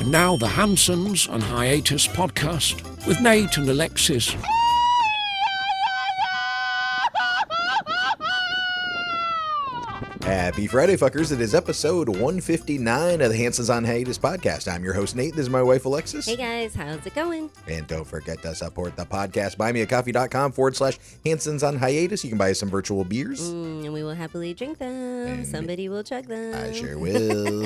And now the Hansons and Hiatus podcast with Nate and Alexis. Happy Friday, fuckers. It is episode 159 of the Hansons on Hiatus podcast. I'm your host, Nate. This is my wife, Alexis. Hey, guys. How's it going? And don't forget to support the podcast. buymeacoffee.com/Hansons on Hiatus. You can buy us some virtual beers. And we will happily drink them. And somebody will chug them. I sure will.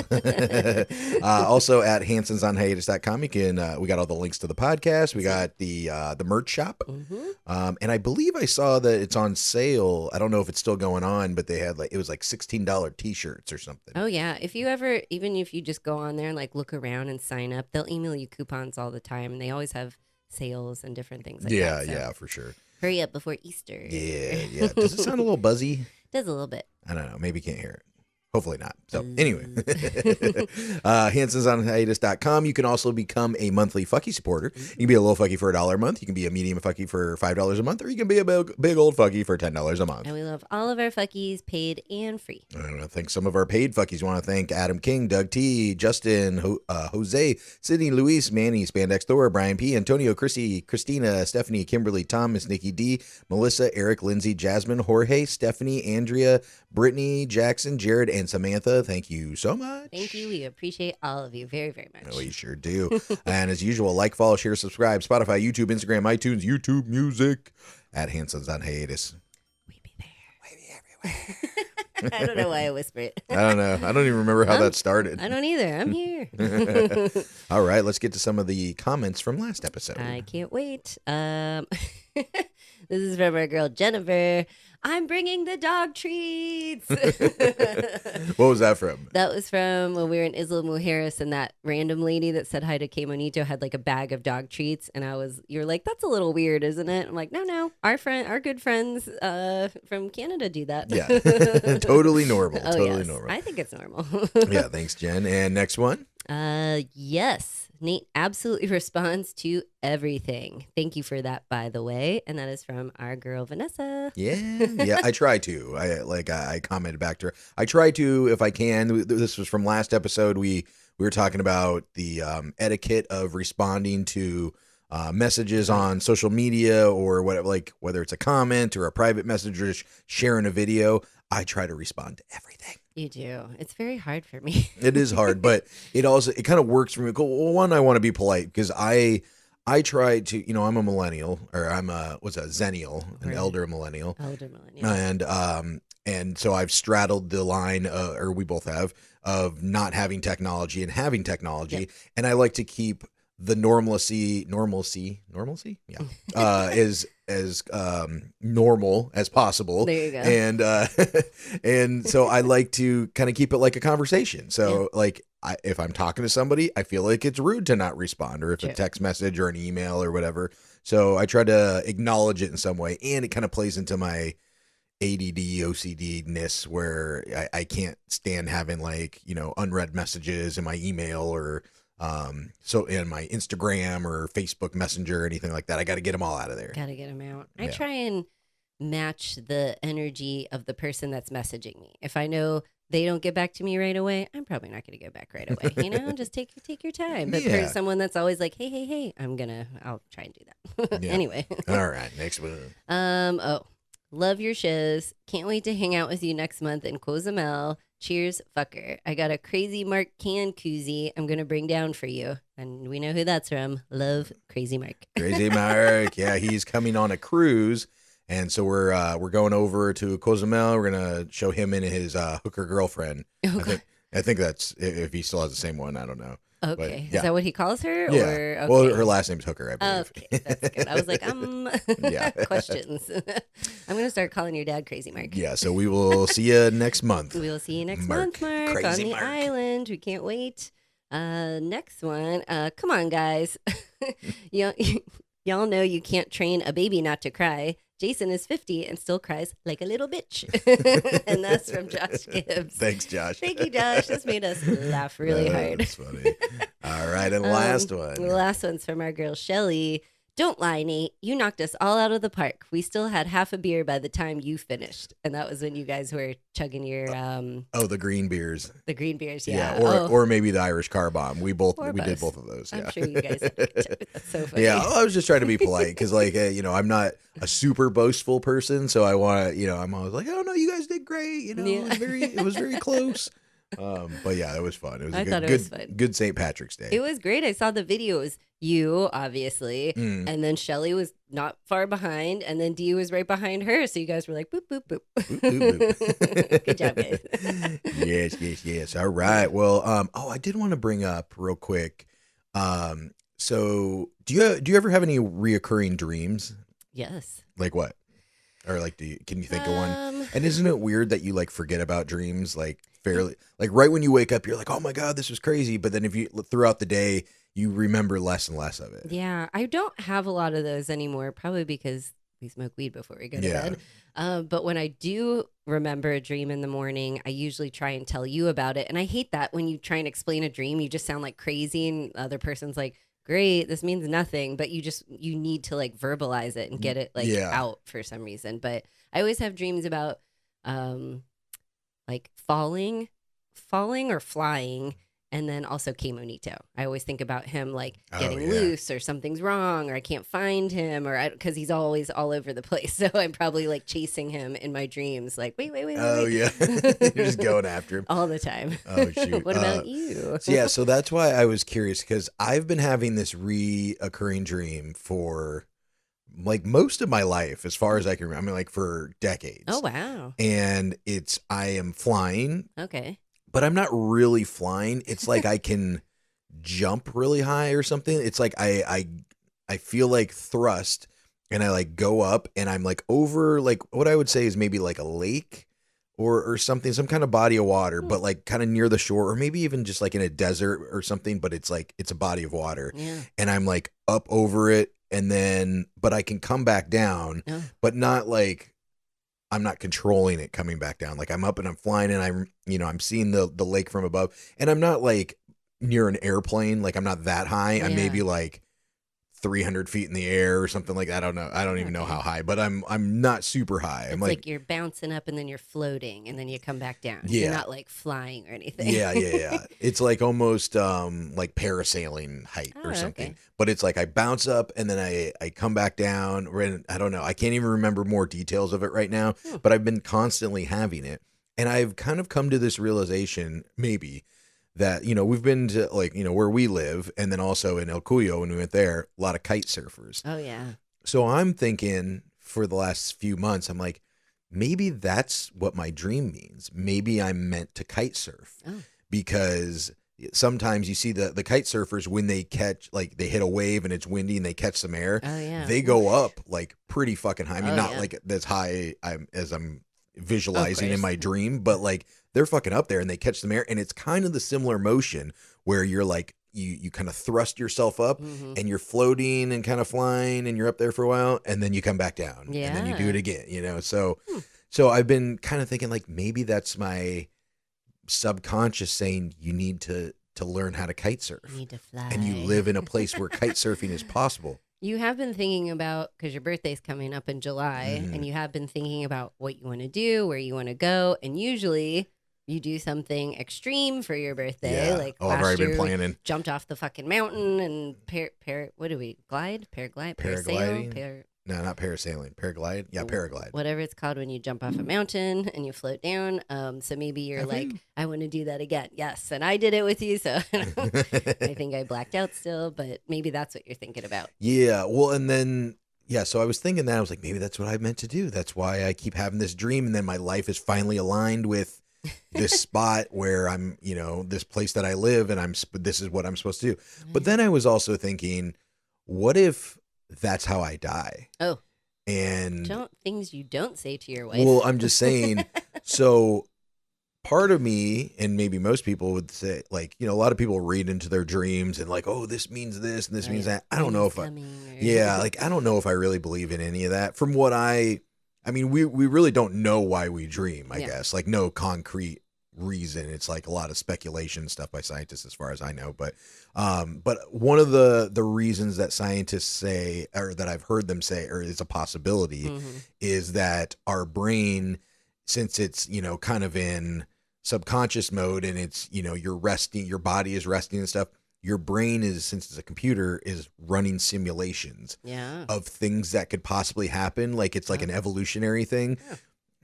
Also at hansonsonhiatus.com, you can, we got all the links to the podcast. We got the merch shop. Mm-hmm. And I believe I saw that it's on sale. I don't know if it's still going on, but they had it was like $16 t-shirts or something. Oh, yeah. If you ever, even if you just go on there and look around and sign up, they'll email you coupons all the time. And they always have sales and different things like that. So Yeah, for sure. hurry up before Easter. Yeah. Does it sound a little buzzy? Does a little bit. I don't know. Maybe you can't hear it. Hopefully not. So anyway, hansonsonhiatus.com. You can also become a monthly fucky supporter. You can be a little fucky for $1 a month. You can be a medium fucky for $5 a month, or you can be a big old fucky for $10 a month. And we love all of our fuckies, paid and free. I want to thank some of our paid fuckies. I want to thank Adam King, Doug T, Justin, Jose, Sydney, Luis, Manny, Spandex Thor, Brian P, Antonio, Chrissy, Christina, Stephanie, Kimberly, Thomas, Nikki D, Melissa, Eric, Lindsay, Jasmine, Jorge, Stephanie, Andrea, Brittany, Jackson, Jared, and Samantha. Thank you so much. Thank you. We appreciate all of you very, very much. We sure do. And as usual, like, follow, share, subscribe, Spotify, YouTube, Instagram, iTunes, YouTube Music, at Hansons on Hiatus. We be there. We be everywhere. I don't know why I whisper it. I don't know. I don't even remember how that started. I don't either. I'm here. All right, let's get to some of the comments from last episode. I can't wait. This is from our girl Jennifer. I'm bringing the dog treats. What was that from? That was from when we were in Isla Mujeres, and that random lady that said hi to K Monito had a bag of dog treats, and you're like, that's a little weird, isn't it? I'm like, no, our good friends from Canada do that. Yeah, totally normal. Oh, totally yes. normal. I think it's normal. Yeah, thanks, Jen. And next one? Yes. Nate absolutely responds to everything. Thank you for that, by the way. And that is from our girl, Vanessa. Yeah, I try to. I commented back to her. I try to, if I can. This was from last episode. We were talking about the etiquette of responding to messages on social media or whatever, whether it's a comment or a private message or sharing a video. I try to respond to everything. You do. It's very hard for me. It is hard, but it kind of works for me. Well, one, I want to be polite because I try to, I'm a millennial, or I'm a Zennial, an Right. elder millennial. Elder millennial. And so I've straddled the line, or we both have, of not having technology and having technology. Yep. And I like to keep the normalcy, yeah, is as normal as possible. There you go. And so I like to kind of keep it like a conversation. So if I'm talking to somebody, I feel like it's rude to not respond, or if Sure. a text message or an email or whatever. So I try to acknowledge it in some way, and it kind of plays into my ADD, OCD-ness, where I can't stand having unread messages in my email or so in my Instagram or Facebook Messenger or anything like that. I got to get them all out of there. Gotta get them out. I Yeah. try and match the energy of the person that's messaging me. If I know they don't get back to me right away, I'm probably not going to get back right away. Just take your time. But Yeah. for someone that's always like, hey, I'll try and do that. Yeah. Anyway. All right, next one. Love your shows. Can't wait to hang out with you next month in Cozumel. Cheers, fucker. I got a Crazy Mark can koozie I'm going to bring down for you. And we know who that's from. Love, Crazy Mark. Crazy Mark. Yeah, he's coming on a cruise. And so we're going over to Cozumel. We're going to show him and his hooker girlfriend. Okay. I think that's, if he still has the same one, I don't know. Okay. But, yeah. Is that what he calls her? Yeah. Or, okay. Well, her last name's Hooker, I believe. Okay, that's good. I was like, Yeah. questions. I'm going to start calling your dad Crazy Mark. Yeah, so we will see you next month. We will see you next Mark. month, Mark, on Crazy the Mark. island. We can't wait. Next one. Come on, guys. Y'all know you can't train a baby not to cry. Jason is 50 and still cries like a little bitch. And that's from Josh Gibbs. Thanks, Josh. Thank you, Josh. This made us laugh really hard. That's funny. All right, and last one. The last one's from our girl, Shelly. Don't lie, Nate. You knocked us all out of the park. We still had half a beer by the time you finished. And that was when you guys were chugging your the green beers. the green beers, yeah. Or maybe the Irish car bomb. We did both of those. Yeah. I'm sure you guys had a good time. That's so funny. Yeah, I was just trying to be polite because, like, I'm not a super boastful person, so I want to, I'm always like, oh no, you guys did great. It was very close. But yeah, it was fun. It was good St. Patrick's Day. It was great. I saw the videos. You, obviously, and then Shelly was not far behind, and then Dee was right behind her. So you guys were like, boop, boop, boop. Boop, boop, boop. Good job, guys. Yes. All right. Well, I did want to bring up real quick. So do you ever have any reoccurring dreams? Yes. Like what? Or like, can you think of one? And isn't it weird that you like forget about dreams like fairly, like right when you wake up, you're like, oh my God, this was crazy. But then if you throughout the day, you remember less and less of it. Yeah, I don't have a lot of those anymore, probably because we smoke weed before we go to bed. But when I do remember a dream in the morning, I usually try and tell you about it. And I hate that when you try and explain a dream, you just sound like crazy and the other person's like, great, this means nothing. But you need to like verbalize it and get it like out for some reason. But I always have dreams about like falling or flying. And then also Kemonito. I always think about him like getting loose or something's wrong or I can't find him or because he's always all over the place. So I'm probably like chasing him in my dreams. Like, wait. Oh, yeah. You're just going after him. All the time. Oh, shoot. What about you? So that's why I was curious because I've been having this reoccurring dream for like most of my life as far as I can remember. I mean, like for decades. Oh, wow. And I am flying. Okay. But I'm not really flying. It's like I can jump really high or something. It's like I feel like thrust and I like go up and I'm like over like what I would say is maybe like a lake or something, some kind of body of water, but like kind of near the shore or maybe even just like in a desert or something, but it's like it's a body of water. Yeah. And I'm like up over it and then but I can come back down, but not like I'm not controlling it coming back down. Like I'm up and I'm flying and I'm seeing the lake from above and I'm not like near an airplane. Like I'm not that high. I'm maybe like 300 feet in the air or something like that. I don't know. I don't even know how high, but I'm not super high. I'm like you're bouncing up and then you're floating and then you come back down. Yeah. You're not like flying or anything. Yeah. It's like almost like parasailing height or something. Okay. But it's like I bounce up and then I come back down. I don't know. I can't even remember more details of it right now, but I've been constantly having it. And I've kind of come to this realization maybe that, we've been to like, where we live and then also in El Cuyo when we went there, a lot of kite surfers. Oh, yeah. So I'm thinking for the last few months, I'm like, maybe that's what my dream means. Maybe I'm meant to kite surf because sometimes you see the kite surfers when they catch, like they hit a wave and it's windy and they catch some air. Oh, yeah. They go up like pretty fucking high. I mean, not yeah. like as high as I'm visualizing in my dream, but like they're fucking up there and they catch some air. And it's kind of the similar motion where you're like, you kind of thrust yourself up and you're floating and kind of flying and you're up there for a while and then you come back down and then you do it again, So I've been kind of thinking like maybe that's my subconscious saying you need to learn how to kite surf. You need to fly. And you live in a place where kite surfing is possible. You have been thinking about, because your birthday's coming up in July, and you have been thinking about what you want to do, where you want to go, and usually you do something extreme for your birthday. Yeah. Like I've already been planning. Jumped off the fucking mountain and what do we, paraglide? Paragliding? No, not parasailing. Paraglide? Yeah, paraglide. Whatever it's called when you jump off a mountain and you float down. So maybe you're I want to do that again. Yes, and I did it with you, so I think I blacked out still, but maybe that's what you're thinking about. Yeah, well, and then, so I was thinking that. I was like, maybe that's what I meant to do. That's why I keep having this dream, and then my life is finally aligned with this spot where I'm, this place that I live, and this is what I'm supposed to do. But then I was also thinking, what if that's how I die? Oh. And things you don't say to your wife. Well, I'm just saying, so part of me, and maybe most people would say, like, a lot of people read into their dreams and like, oh, this means this and this means that. I don't know if I don't know if I really believe in any of that. From what I mean, we really don't know why we dream, I guess, like no concrete reason. It's like a lot of speculation stuff by scientists, as far as I know. But one of the reasons that scientists say, or that I've heard them say, or is a possibility, is that our brain, since it's, you know, kind of in subconscious mode, and it's, you know, you're resting, your body is resting and stuff. Your brain is, since it's a computer, is running simulations of things that could possibly happen. Like it's like an evolutionary thing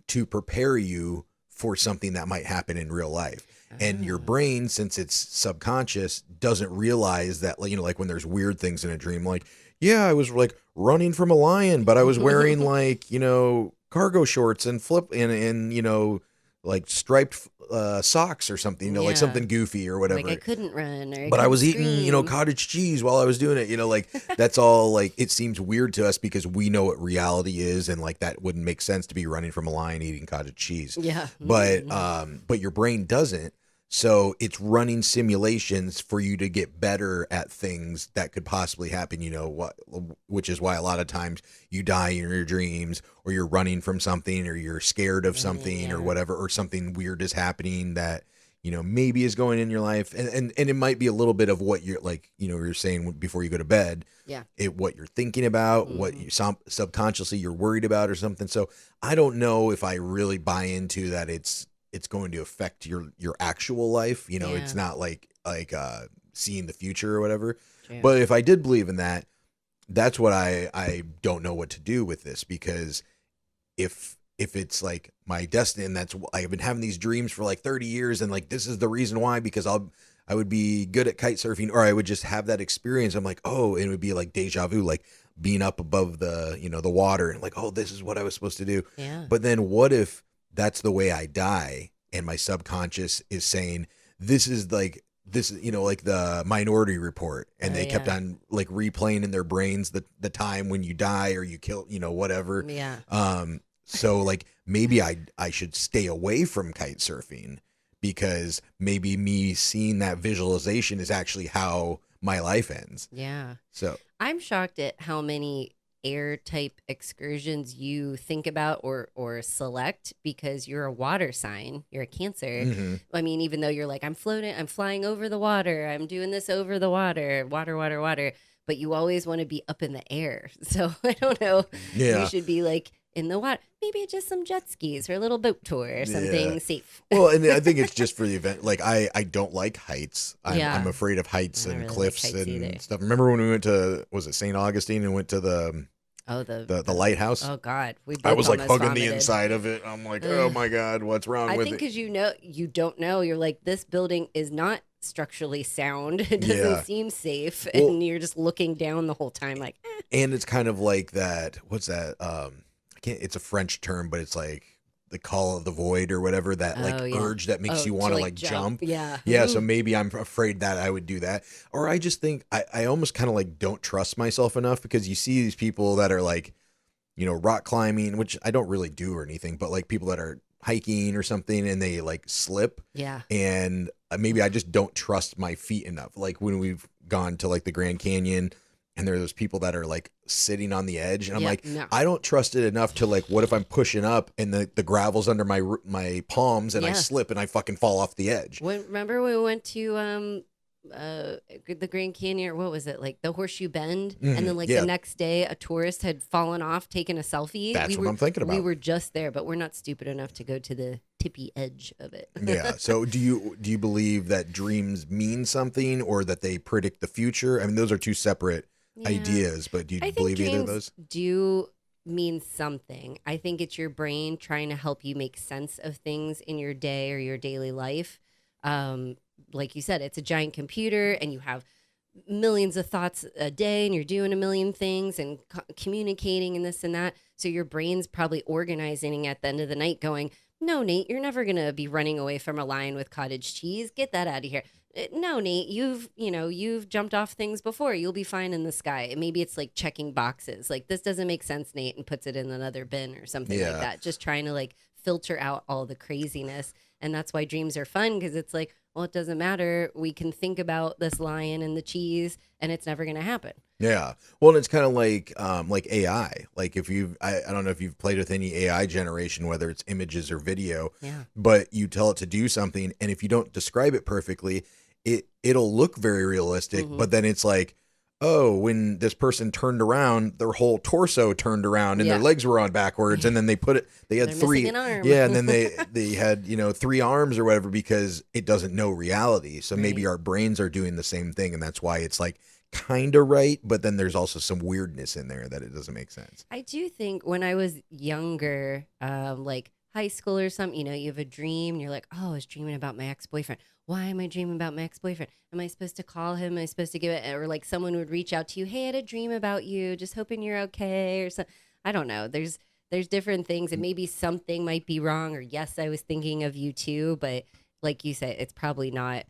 to prepare you for something that might happen in real life. And your brain, since it's subconscious, doesn't realize that, you know, like when there's weird things in a dream, like, yeah, I was like running from a lion, but I was wearing like, you know, cargo shorts and and you know, like striped socks or something, you know, like something goofy or whatever. Like I couldn't run, or but I was eating, you know, cottage cheese while I was doing it, you know, like that's all, like, it seems weird to us because we know what reality is, and like that wouldn't make sense to be running from a lion eating cottage cheese. Yeah. But your brain doesn't. So it's running simulations for you to get better at things that could possibly happen, you know, which is why a lot of times you die in your dreams, or you're running from something, or you're scared of something or whatever, or something weird is happening that, you know, maybe is going in your life. And it might be a little bit of what you're, like, you know, you're saying before you go to bed, what you're thinking about, what you subconsciously you're worried about or something. So I don't know if I really buy into that it's going to affect your actual life. You know, it's not like seeing the future or whatever. True. But if I did believe in that, that's what I don't know what to do with this, because if it's like my destiny, and I've been having these dreams for like 30 years, and like this is the reason why, because I would be good at kite surfing, or I would just have that experience. I'm like, oh, and it would be like deja vu, like being up above the, you know, the water, and like, oh, this is what I was supposed to do. Yeah. But then what if that's the way I die, and my subconscious is saying, this, you know, like the Minority Report, and they kept on like replaying in their brains the time when you die or you kill, you know, whatever. Yeah. So like maybe I should stay away from kite surfing, because maybe me seeing that visualization is actually how my life ends. Yeah. So I'm shocked at how many air type excursions you think about or select, because you're a water sign, you're a Cancer. I mean, even though you're like, I'm flying over the water, I'm doing this over the water, but you always want to be up in the air. So I don't know. You should be like in the water, maybe just some jet skis or a little boat tour or something safe. Well, and I think it's just for the event. Like I don't like heights. I'm afraid of heights and really cliffs and stuff. Remember when we went to, was it St. Augustine, and went to the lighthouse? Oh God, I was like hugging the inside of it. I'm like, oh my God, what's wrong with it? I think because you don't know. You're like, this building is not structurally sound. It doesn't seem safe, and you're just looking down the whole time, like. And it's kind of like that. What's that? It's a French term, but it's like the call of the void or whatever, that urge that makes you want to like jump. Yeah. So maybe I'm afraid that I would do that. Or I just think I almost kind of like don't trust myself enough, because you see these people that are like, you know, rock climbing, which I don't really do or anything, but like people that are hiking or something, and they like slip. Yeah. And maybe I just don't trust my feet enough. Like when we've gone to like the Grand Canyon, and there are those people that are like sitting on the edge, and I'm like, no. I don't trust it enough to like, what if I'm pushing up and the gravel's under my palms, and I slip and I fucking fall off the edge. Remember we went to the Grand Canyon, or what was it, like the Horseshoe Bend, and then like the next day a tourist had fallen off taking a selfie. That's what I'm thinking about. We were just there, but we're not stupid enough to go to the tippy edge of it. Yeah. So do you believe that dreams mean something, or that they predict the future? I mean, those are two separate ideas, but do you believe either of those? Do mean something. I think it's your brain trying to help you make sense of things in your day or your daily life. Like you said, it's a giant computer, and you have millions of thoughts a day, and you're doing a million things and communicating and this and that. So your brain's probably organizing at the end of the night going, no, Nate, you're never going to be running away from a lion with cottage cheese. Get that out of here. No, Nate, you've jumped off things before. You'll be fine in the sky. Maybe it's like checking boxes. Like, this doesn't make sense, Nate, and puts it in another bin or something like that. Just trying to like filter out all the craziness. And that's why dreams are fun, because it's like, well, it doesn't matter. We can think about this lion and the cheese, and it's never going to happen. Yeah. Well, and it's kind of like AI. Like if I don't know if you've played with any AI generation, whether it's images or video, but you tell it to do something, and if you don't describe it perfectly, it'll look very realistic, but then it's like, oh, when this person turned around, their whole torso turned around and their legs were on backwards, and then they had They're three, missing an arm. and then they had 3 arms or whatever, because it doesn't know reality. So maybe our brains are doing the same thing, and that's why it's like kind of right, but then there's also some weirdness in there that it doesn't make sense. I do think when I was younger, like high school or something, you have a dream and you're like, oh, I was dreaming about my ex-boyfriend. Why am I dreaming about my ex-boyfriend? Am I supposed to call him? Am I supposed to give it? Or like someone would reach out to you, hey, I had a dream about you, just hoping you're okay, or something. I don't know. There's different things, and maybe something might be wrong, or yes, I was thinking of you too, but like you said, it's probably not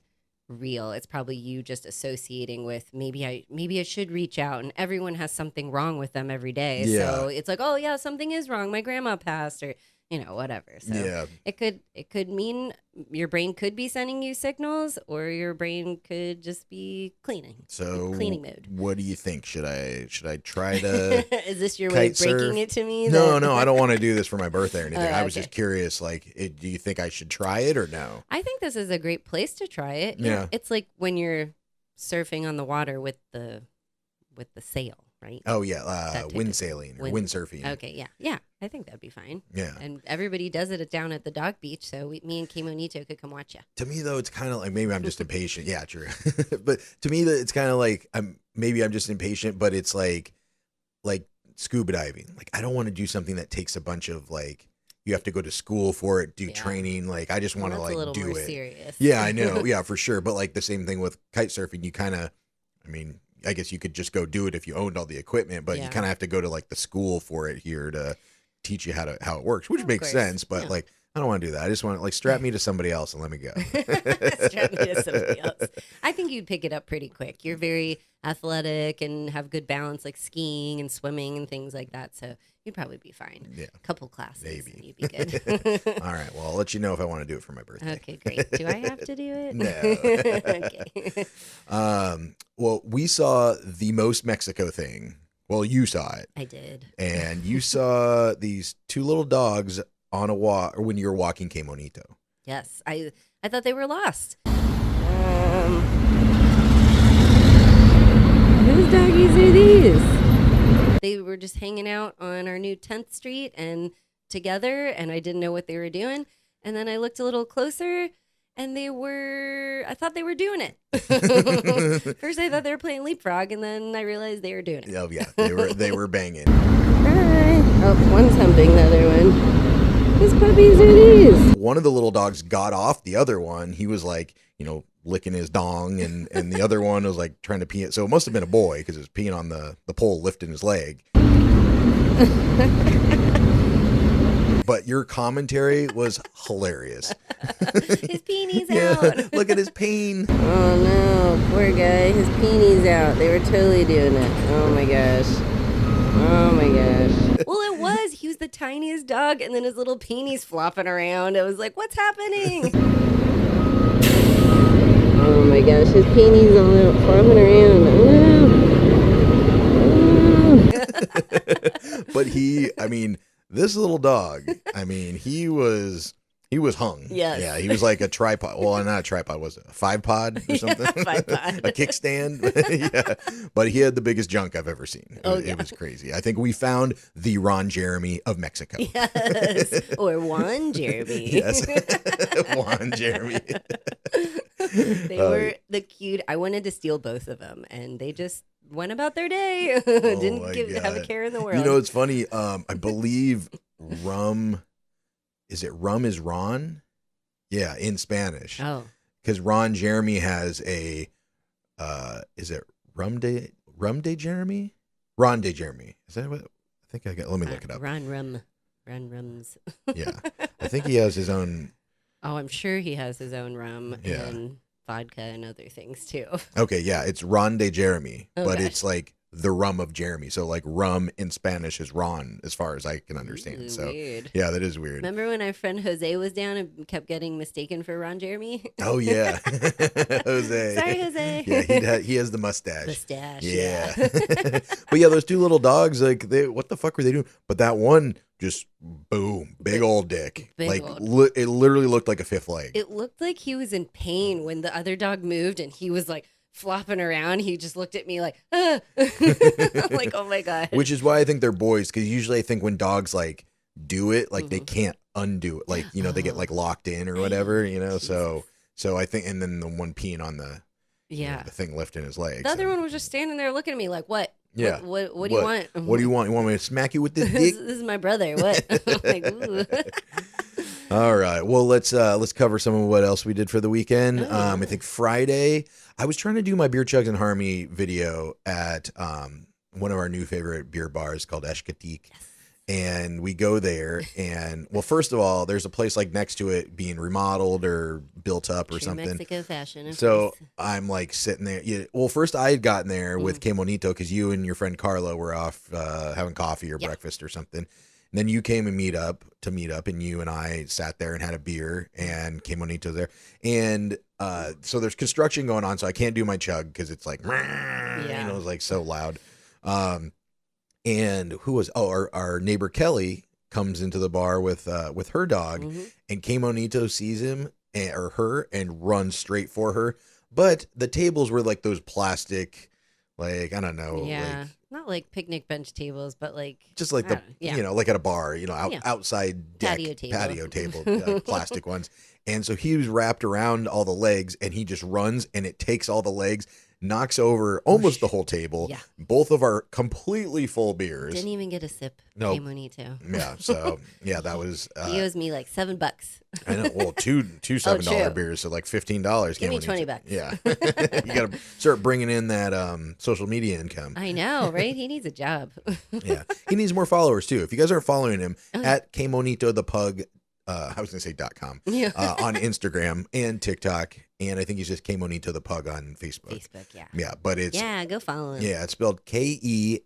real. It's probably you just associating with maybe I should reach out, and everyone has something wrong with them every day. Yeah. So it's like, oh yeah, something is wrong. My grandma passed, or whatever. So it could mean your brain could be sending you signals, or your brain could just be cleaning. So cleaning mode. What do you think? Should I try to Is this your way of breaking surf? it to me? No, I don't want to do this for my birthday or anything. I was okay. just curious, like, do you think I should try it or no? I think this is a great place to try it. Yeah. It's like when you're surfing on the water with the sail, right? Oh yeah, wind sailing or windsurfing. Okay, yeah. I think that'd be fine. Yeah. And everybody does it down at the dog beach, so me and Kimonito could come watch you. To me though, it's kind of like, maybe I'm just impatient. Yeah, true. But to me, it's kind of like I'm just impatient, but it's like scuba diving. Like I don't want to do something that takes a bunch of like, you have to go to school for it, do training. Like I just want to like a little do more it. Serious. Yeah, I know. Yeah, for sure. But like the same thing with kite surfing, you kind of, I guess you could just go do it if you owned all the equipment, but you kind of have to go to like the school for it here to teach you how it works, which makes sense. But like, I don't want to do that. I just want to like strap me to somebody else and let me go. Strap me to somebody else. I think you'd pick it up pretty quick. You're very athletic and have good balance, like skiing and swimming and things like that. So you'd probably be fine. Yeah. A couple classes. Maybe. And you'd be good. All right. Well, I'll let you know if I want to do it for my birthday. Okay, great. Do I have to do it? No. Okay. Well, we saw the Most Mexico thing. Well, you saw it. I did. And you saw these 2 little dogs on a walk, or when you were walking Monito. Yes. I thought they were lost. Whose doggies are these? They were just hanging out on our new 10th Street and together, and I didn't know what they were doing. And then I looked a little closer, and I thought they were doing it. First I thought they were playing leapfrog, and then I realized they were doing it. Oh yeah, they were banging. Hi. Oh, one's humping the other one. Whose puppies are these? One of the little dogs got off the other one. He was like, licking his dong, and the other one was like trying to pee it. So it must have been a boy, because it was peeing on the pole, lifting his leg. But your commentary was hilarious. His peenie's out. Look at his peen. Oh no, poor guy. His peenie's out. They were totally doing it. Oh my gosh. Well, it was. He was the tiniest dog, and then his little peenie's flopping around. I was like, what's happening? Oh my gosh, his peenie's all out, flopping around. Oh. But this little dog, he was hung. Yes. Yeah, he was like a tripod. Well, not a tripod, was it? A 5-pod or something? Yeah, 5-pod. A kickstand? Yeah. But he had the biggest junk I've ever seen. It was crazy. I think we found the Ron Jeremy of Mexico. Yes. Or Juan Jeremy. Yes. Juan Jeremy. They were the cute. I wanted to steal both of them, and they just went about their day. Didn't have a care in the world. It's funny. I believe Rum is Ron? Yeah, in Spanish. Oh. Because Ron Jeremy has a, is it Rum de Jeremy? Ron de Jeremy. Is that what? I think I got, let me look it up. Ron Rums. Yeah. I think he has his own. Oh, I'm sure he has his own rum. Yeah. And vodka and other things too. Okay, yeah, it's Ron de Jeremy, but Okay. it's like the rum of Jeremy. So like rum in Spanish is Ron, as far as I can understand. Ooh, So weird. yeah, that is weird. Remember when our friend Jose was down and kept getting mistaken for Ron Jeremy? Oh yeah, Jose. Sorry, Jose. Yeah, he has the mustache. Mustache. Yeah. Yeah. But yeah, those two little dogs, like, what the fuck were they doing? But that one, just boom, big old dick. Big Like, old. it literally looked like a fifth leg. It looked like he was in pain when the other dog moved and he was like flopping around. He just looked at me like, ah. I'm like, oh my God. Which is why I think they're boys, because usually I think when dogs like do it, like they can't undo it. Like, they get like locked in or whatever, So I think, and then the one peeing on the Yeah. the thing lifting his legs. The other one was just standing there looking at me like, what? Yeah. What do you want? What do you want? You want me to smack you with this This dick? is my brother. What? I'm like, ooh. All right. Well, let's cover some of what else we did for the weekend. Oh. I think Friday, I was trying to do my Beer Chugs and Harmony video at one of our new favorite beer bars called Eshkatik. And we go there, and well, first of all, there's a place like next to it being remodeled or built up or True something. Mexico fashion. Of So course. I'm like sitting there. Yeah, well, first I had gotten there with Que Monito because you and your friend Carlo were off having coffee or breakfast or something. And then you came and meet up, and you and I sat there and had a beer, and Que Monito's there. And so there's construction going on, so I can't do my chug because it's like, it's like so loud. And who was our neighbor Kelly comes into the bar with her dog, and Que Monito sees him or her and runs straight for her. But the tables were like those plastic, like, I don't know, Yeah. like, Not like picnic bench tables, but like just like yeah. like at a bar, outside deck, Patio table. plastic ones. And so he was wrapped around all the legs, and he just runs, and it takes all the legs, knocks over almost the whole table. Yeah. Both of our completely full beers. Didn't even get a sip. Nope. Que Monito. Yeah. So yeah, that was. He owes me like $7. I know. Well, two $7 true. beers, so like $15. Give me $20. Yeah. You got to start bringing in that social media income. I know, right? He needs a job. Yeah. He needs more followers too. If you guys aren't following him at Que Monito the Pug, I was going to say .com, Yeah. on Instagram and TikTok. And I think he's just Que Monito the Pug on Facebook. Facebook, yeah. Yeah. But it's, Yeah, go follow him. yeah, it's spelled Kemointo.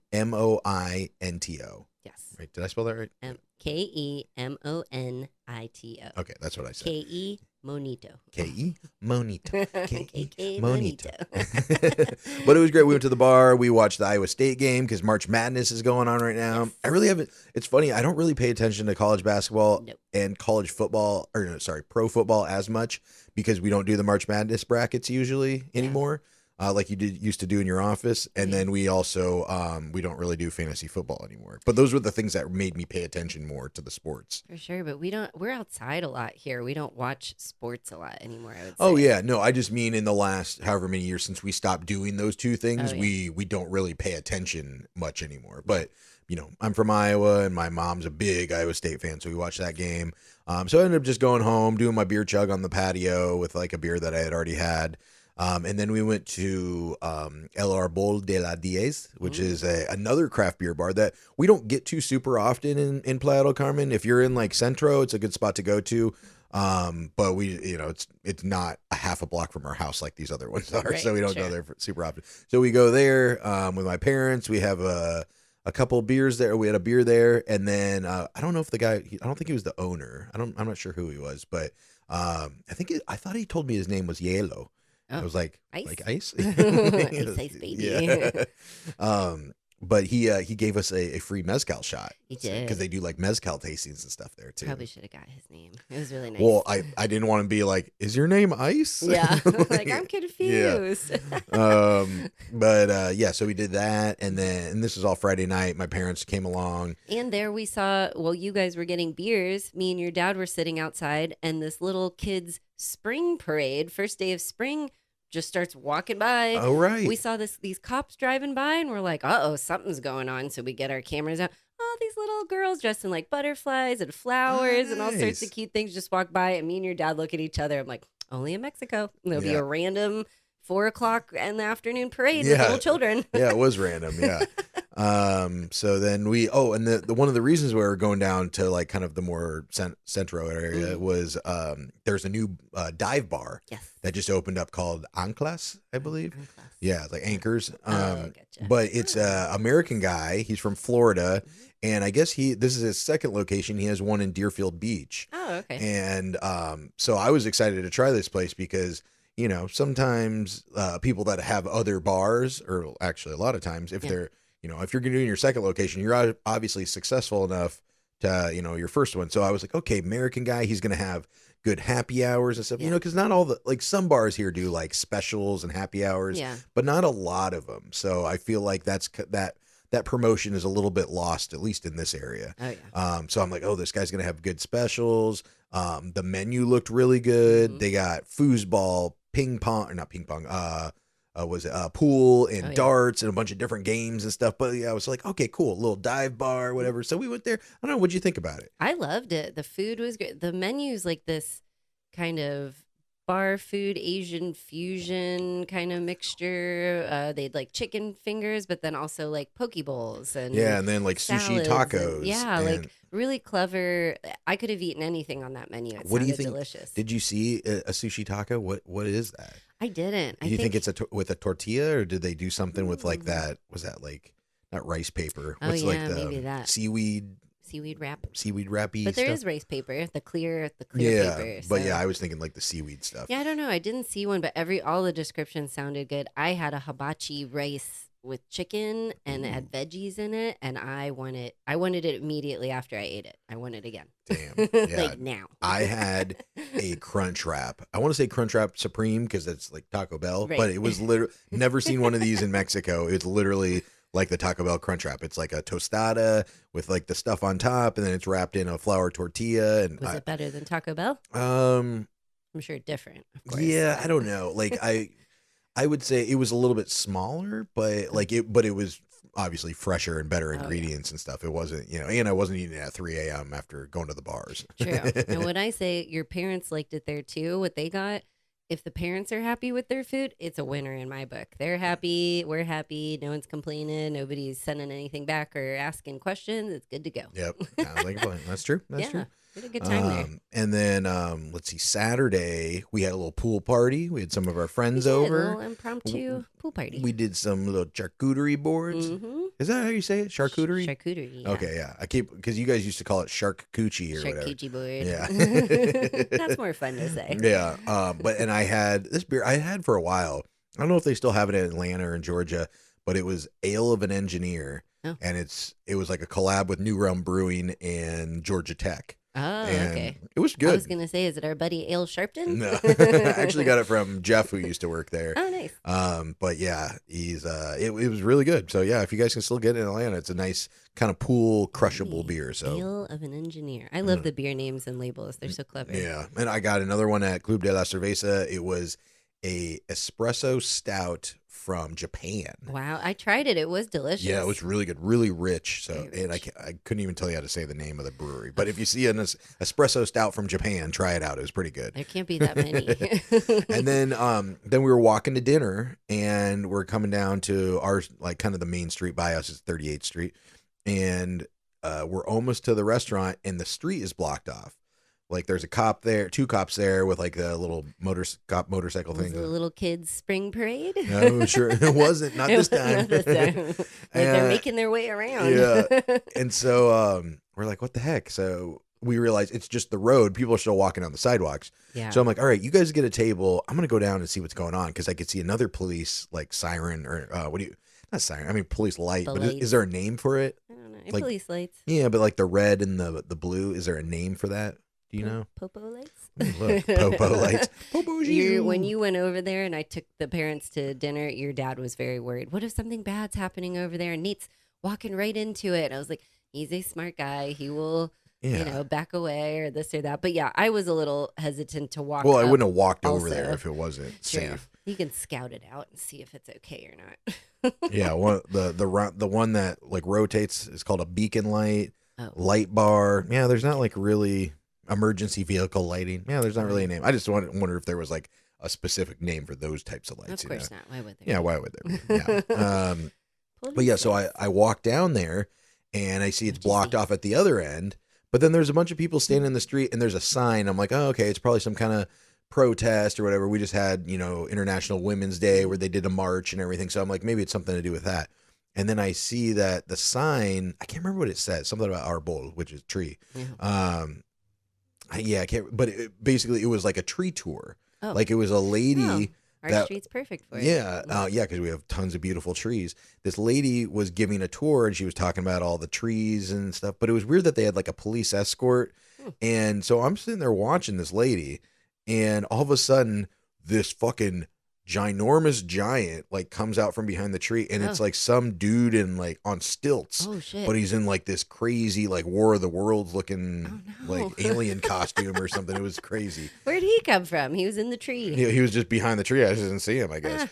Yes. Right. Did I spell that right? Kemonito. Okay. That's what I said. Ke Monito. Ke Monito. Ke Monito. But it was great. We went to the bar. We watched the Iowa State game because March Madness is going on right now. Yes. I really haven't. It's funny. I don't really pay attention to college basketball Nope. and college football, or no, sorry, pro football as much because we don't do the March Madness brackets usually anymore. Like you used to do in your office. And then we also, we don't really do fantasy football anymore. But those were the things that made me pay attention more to the sports. For sure, but we're outside a lot here. We don't watch sports a lot anymore, I would say. Oh, yeah. No, I just mean in the last however many years since we stopped doing those two things, Oh, yeah. we don't really pay attention much anymore. But, I'm from Iowa, and my mom's a big Iowa State fan, so we watched that game. So I ended up just going home, doing my beer chug on the patio with like a beer that I had already had. And then we went to El Arbol de la Diez, which is another craft beer bar that we don't get to super often in Playa del Carmen. If you're in like Centro, it's a good spot to go to. But we, it's not a half a block from our house like these other ones are, Right, so we don't sure. go there super often. So we go there with my parents. We have a couple beers there. We had a beer there, and then I don't know if the guy. I don't think he was the owner. I'm not sure who he was, but I I thought he told me his name was Yelo. Oh, I was like, ice? like ice? Ice, baby. Yeah. But he gave us a free mezcal shot. He did. Because they do like mezcal tastings and stuff there too. Probably should have got his name. It was really nice. Well, I didn't want to be like, is your name Ice? yeah. Like, I'm confused. But so we did that, and this was all Friday night. My parents came along. And there we saw, you guys were getting beers. Me and your dad were sitting outside, and this little kid's spring parade, first day of spring, just starts walking by. Oh, right. We saw these cops driving by, and we're like, uh-oh, something's going on. So we get our cameras out. Oh, these little girls dressed in like butterflies and flowers and all sorts Nice. of cute things just walk by. And me and your dad look at each other. I'm like, only in Mexico. There'll be Yeah. a random 4 o'clock in the afternoon parade with Yeah. little children. Yeah, it was random. Yeah. So then and the one of the reasons we were going down to like kind of the more centro area was there's a new dive bar that just opened up called Anclas, I believe. Anclas. Yeah, it's like anchors. Gotcha. But it's a American guy. He's from Florida, and I guess this is his second location. He has one in Deerfield Beach. Oh, okay. And so I was excited to try this place because, you know, sometimes people that have other bars, or actually a lot of times, if they're, you know, if you're doing your second location, you're obviously successful enough to, you know, your first one. So I was like, okay, American guy, he's going to have good happy hours and stuff, you know, because not all like some bars here do like specials and happy hours, but not a lot of them. So I feel like that promotion is a little bit lost, at least in this area. Oh, yeah. So I'm like, oh, this guy's going to have good specials. The menu looked really good. They got foosball, ping pong, or not ping pong, was it pool and darts and a bunch of different games and stuff. But yeah, I was like, okay, cool, a little dive bar, whatever. So we went there. I don't know, what'd you think about it? I loved it. The food was great. The menu's like this kind of bar food, Asian fusion kind of mixture. They'd like chicken fingers, but then also like poke bowls and then like sushi tacos. Like really clever. I could have eaten anything on that menu. It sounded delicious. Did you see a sushi taco? What is that? I didn't. Do you think it's with a tortilla, or did they do something with like that? Was that like not rice paper? What's like the maybe that seaweed wrap. Seaweed wrappy. But there stuff? is rice paper, the clear paper. So. But yeah, I was thinking like the seaweed stuff. Yeah, I don't know. I didn't see one, but all the descriptions sounded good. I had a hibachi rice with chicken and it had veggies in it, and I wanted it immediately after I ate it. I want it again. Damn. Yeah. Like now. I had a Crunch Wrap. I want to say Crunch Wrap Supreme because it's like Taco Bell, but it was literally never seen one of these in Mexico. It's literally like the Taco Bell Crunch Wrap. It's like a tostada with like the stuff on top, and then it's wrapped in a flour tortilla. And was it better than Taco Bell? I'm sure different, of course. Yeah, I don't know. Like I would say it was a little bit smaller, but it was obviously fresher and better ingredients and stuff. It wasn't, you know, and I wasn't eating it at 3 a.m. after going to the bars. True. And when I say your parents liked it there too, what they got, if the parents are happy with their food, it's a winner in my book. They're happy. We're happy. No one's complaining. Nobody's sending anything back or asking questions. It's good to go. Yep. Sounds like a plan. That's true. That's true. We had a good time there. And then, let's see, Saturday, we had a little pool party. We had some of our friends over. A little impromptu pool party. We did some little charcuterie boards. Mm-hmm. Is that how you say it? Charcuterie? Charcuterie, yeah. Okay, yeah. Because you guys used to call it shark coochie or whatever. Charcuterie board. Yeah. That's more fun to say. Yeah. And I had this beer I had for a while. I don't know if they still have it in Atlanta or in Georgia, but it was Ale of an Engineer. Oh. And it was like a collab with New Realm Brewing and Georgia Tech. Oh, and okay. It was good. I was going to say, is it our buddy Ale Sharpton? No. I actually got it from Jeff, who used to work there. Oh, nice. But yeah, he's it was really good. So yeah, if you guys can still get it in Atlanta, it's a nice kind of pool crushable beer. So Ale of an Engineer. I love the beer names and labels. They're so clever. Yeah. And I got another one at Club de la Cerveza. It was a espresso stout from Japan. Wow, I tried it. It was delicious. Yeah, it was really good, really rich. So, and I couldn't even tell you how to say the name of the brewery. But if you see an espresso stout from Japan, try it out. It was pretty good. There can't be that many. And then we were walking to dinner, and we're coming down to our like kind of the main street by us is 38th Street, and we're almost to the restaurant, and the street is blocked off. Like there's a cop there, two cops there with like the little motorcycle thing. Was it a little kids' spring parade? No, sure it wasn't. Not this time. Not this time. Like they're making their way around. Yeah. And so we're like, what the heck? So we realize it's just the road. People are still walking on the sidewalks. Yeah. So I'm like, all right, you guys get a table. I'm gonna go down and see what's going on because I could see another police like siren or not siren. I mean police light. But is there a name for it? I don't know. Like, police lights. Yeah, but like the red and the blue. Is there a name for that? Do you know? Popo lights? Look, Popo lights. Popo when you went over there and I took the parents to dinner, your dad was very worried. What if something bad's happening over there? And Nate's walking right into it. And I was like, he's a smart guy. He will, back away or this or that. But yeah, I was a little hesitant to walk. Well, I wouldn't have walked also. over there if it wasn't safe. You can scout it out and see if it's okay or not. Yeah, the one that like rotates is called a beacon light, light bar. Yeah, there's not like really emergency vehicle lighting. Yeah, there's not really a name. I just wonder if there was like a specific name for those types of lights. Of course not. Why would there? Yeah, why would there be? Yeah. But yeah, so I walk down there and I see it's blocked off at the other end. But then there's a bunch of people standing in the street and there's a sign. I'm like, oh, okay, it's probably some kind of protest or whatever. We just had, International Women's Day where they did a march and everything. So I'm like, maybe it's something to do with that. And then I see that the sign, I can't remember what it says, something about arbol, which is tree. Yeah. I can't, but basically it was like a tree tour. Oh. Like it was a lady. Our street's perfect for it. Yeah, because we have tons of beautiful trees. This lady was giving a tour and she was talking about all the trees and stuff. But it was weird that they had like a police escort. And so I'm sitting there watching this lady, and all of a sudden, this fucking ginormous giant like comes out from behind the tree, and it's like some dude in like on stilts. Oh shit! But he's in like this crazy like War of the Worlds looking like alien costume or something. It was crazy. Where'd he come from? He was in the tree. He was just behind the tree. I just didn't see him, I guess.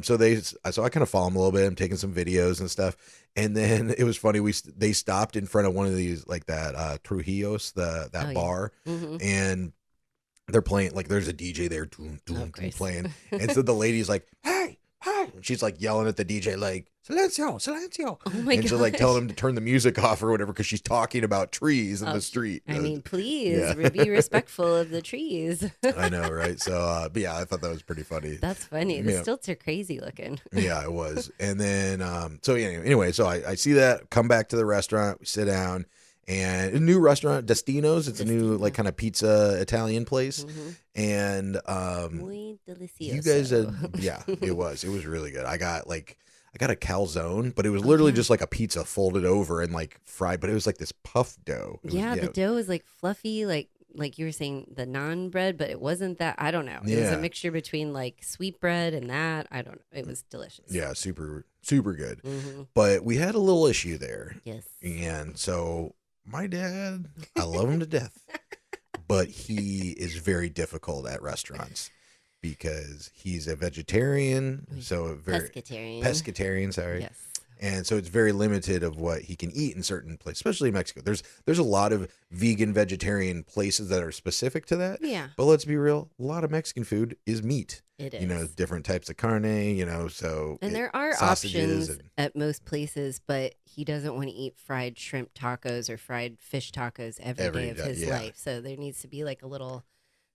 So I kind of follow him a little bit. I'm taking some videos and stuff. And then it was funny. They stopped in front of one of these like that Trujillo's, that bar, and they're playing like there's a DJ there playing. And so the lady's like, hey, and she's like yelling at the DJ like, silencio, silencio. Oh my god! And she's like telling him to turn the music off or whatever because she's talking about trees in the street. I mean, please be respectful of the trees. I know, right? So, but yeah, I thought that was pretty funny. That's funny. The stilts are crazy looking. Yeah, it was. And then, anyway, so I see that, come back to the restaurant, we sit down, and a new restaurant, Destino's. It's a new like kind of pizza Italian place. And muy delicioso. You guys it was really good. I got a calzone, but it was literally just like a pizza folded over and like fried, but it was like this puff dough. The dough is like fluffy, like you were saying, the naan bread, but it wasn't that. I don't know. It was a mixture between like sweet bread and that. I don't know. It was delicious. Yeah, super, super good. But we had a little issue there. Yes. And so my dad, I love him to death, but he is very difficult at restaurants because he's a vegetarian, pescatarian, sorry. Yes. And so it's very limited of what he can eat in certain places, especially in Mexico. There's a lot of vegan, vegetarian places that are specific to that. Yeah. But let's be real, a lot of Mexican food is meat. It is. Different types of carne, so. And there are options at most places, but he doesn't want to eat fried shrimp tacos or fried fish tacos every day of his life. So there needs to be like a little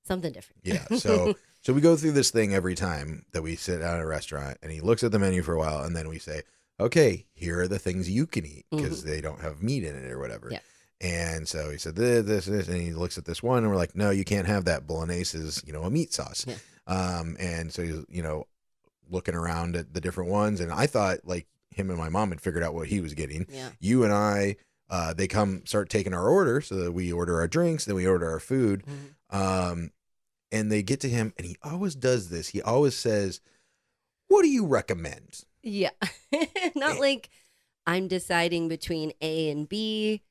something different. Yeah. So we go through this thing every time that we sit at a restaurant, and he looks at the menu for a while, and then we say, okay, here are the things you can eat because they don't have meat in it or whatever. Yeah. And so he said this, and he looks at this one, and we're like, no, you can't have that. Bolognese is, a meat sauce. Yeah. And so he's, looking around at the different ones, and I thought like him and my mom had figured out what he was getting. Yeah. You and I, they start taking our order, so that we order our drinks, then we order our food. And they get to him, and he always does this. He always says, what do you recommend? Yeah. Not like I'm deciding between A and B,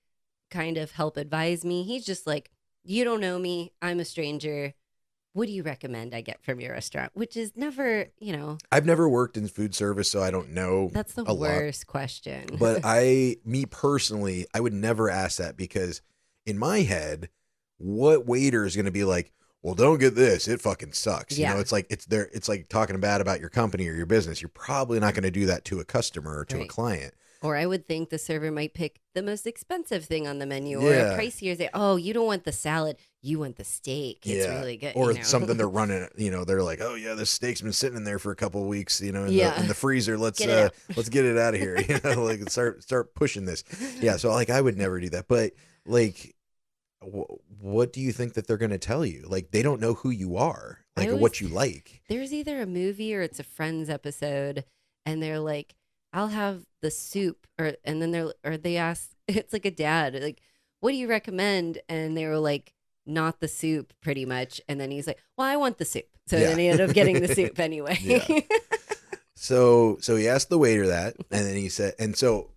kind of help advise me. He's just like, you don't know me. I'm a stranger. What do you recommend I get from your restaurant? Which is never, I've never worked in food service, so I don't know. That's the worst question. But me personally, I would never ask that because in my head, what waiter is going to be like, well, don't get this. It fucking sucks. Yeah. It's like talking bad about your company or your business. You're probably not going to do that to a customer or to a client. Or I would think the server might pick the most expensive thing on the menu or a pricier. Say, oh, you don't want the salad. You want the steak. It's really good. Or something they're running, they're like, oh, yeah, this steak's been sitting in there for a couple of weeks, in the freezer. Let's get it out of here. Like start pushing this. Yeah. So like, I would never do that. But like, what do you think that they're going to tell you? Like, they don't know who you are, or what you like. There's either a movie or it's a Friends episode, and they're like, I'll have the soup, and then they ask, it's like a dad, like, what do you recommend? And they were like, not the soup, pretty much. And then he's like, well, I want the soup. So then he ended up getting the soup anyway. Yeah. So he asked the waiter that, and then he said, and so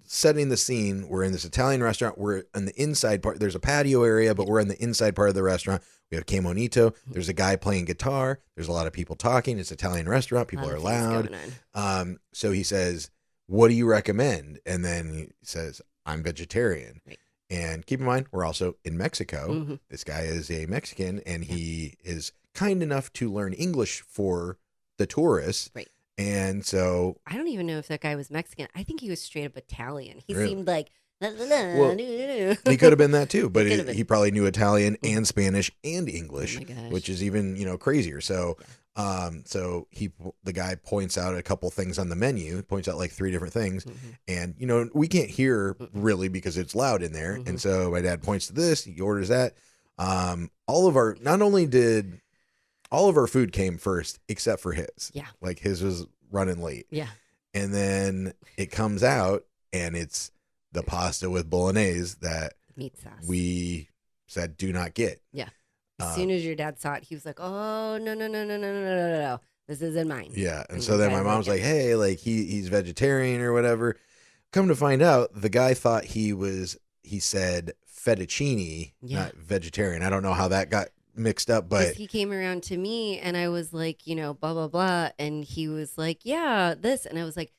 setting the scene, we're in this Italian restaurant. We're in the inside part. There's a patio area, but we're in the inside part of the restaurant. We have Que Monito. There's a guy playing guitar. There's a lot of people talking. It's an Italian restaurant. People are loud. So he says, what do you recommend? And then he says, I'm vegetarian. Right. And keep in mind, we're also in Mexico. This guy is a Mexican, and he is kind enough to learn English for the tourists. Right. And so I don't even know if that guy was Mexican. I think he was straight up Italian. He Really? seemed like. Well, he could have been that too, but He could have he probably knew Italian Mhm. and Spanish and English, Oh my gosh. which is even, crazier. So, so the guy points out a couple things on the menu, points out like 3 different things, Mhm. and we can't hear really because it's loud in there. Mhm. And so my dad points to this, he orders that. Not only did all of our food came first, except for his. Yeah. Like his was running late. Yeah. And then it comes out and it's the pasta with bolognese that Meat sauce. we said do not get. Yeah. As soon as your dad saw it, he was like, "Oh no! This isn't mine." Yeah. And And so you then guys my mom's like like, it. hey, like he's vegetarian or whatever. Come to find out, the guy thought he said fettuccine, Yeah. not vegetarian. I don't know how that got mixed up, Because but he came around to me and I was like, blah blah blah, and he was like, "Yeah, this," and I was like,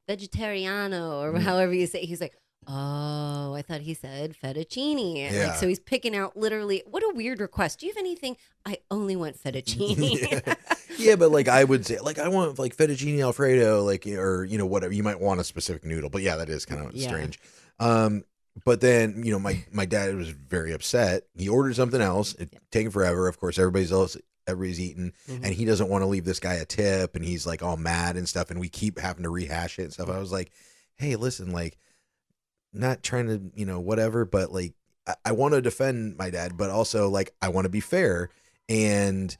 vegetariano, or however you say. He's like, "Oh, I thought he said fettuccine." And Yeah. so he's picking out literally. What a weird request. Do you have anything? I only want fettuccine. yeah, but like I would say, like I want like fettuccine Alfredo, like or whatever. You might want a specific noodle, but yeah, that is kind of Yeah. strange. But then my dad was very upset. He ordered something else, it taking forever. Of course, everybody's eating, Mhm. and he doesn't want to leave this guy a tip, and he's like all mad and stuff, and we keep having to rehash it and stuff. I was like, hey, listen, like, not trying to whatever, but like I want to defend my dad, but also like I want to be fair, and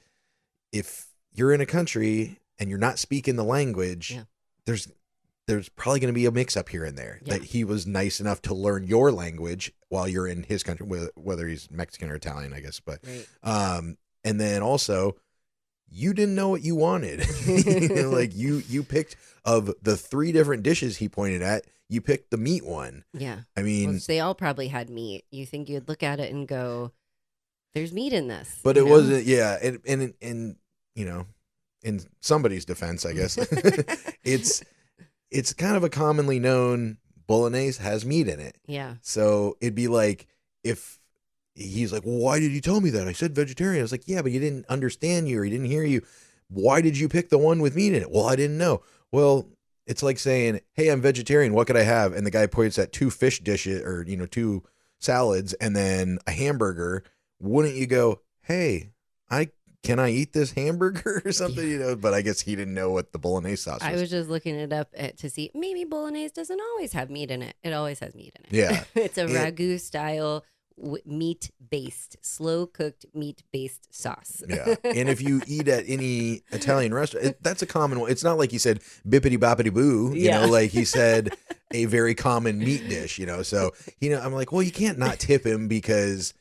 if you're in a country and you're not speaking the language, Yeah. there's probably going to be a mix up here and there. Yeah. That he was nice enough to learn your language while you're in his country, whether he's Mexican or Italian, I guess. But Right. and then also you didn't know what you wanted. Like you picked of the 3 different dishes he pointed at, you picked the meat one. Yeah. I mean, Well, they all probably had meat. You think you'd look at it and go, "There's meat in this." but you it know? wasn't. Yeah, and in somebody's defense, I guess it's kind of a commonly known bolognese has meat in it. Yeah. So it'd be like if he's like, well, why did you tell me that? I said vegetarian. I was like, yeah, but he didn't understand you or he didn't hear you. Why did you pick the one with meat in it? Well, I didn't know. Well, it's like saying, hey, I'm vegetarian. What could I have? And the guy points at 2 fish dishes or, 2 salads and then a hamburger. Wouldn't you go, hey, can I eat this hamburger or something? But I guess he didn't know what the bolognese sauce was. I was just looking it up to see maybe bolognese doesn't always have meat in it. It always has meat in it. Yeah. It's a ragu style meat-based, slow-cooked meat-based sauce. Yeah. And if you eat at any Italian restaurant, that's a common one. It's not like he said bippity boppity boo, like he said a very common meat dish, So, I'm like, well, you can't not tip him because,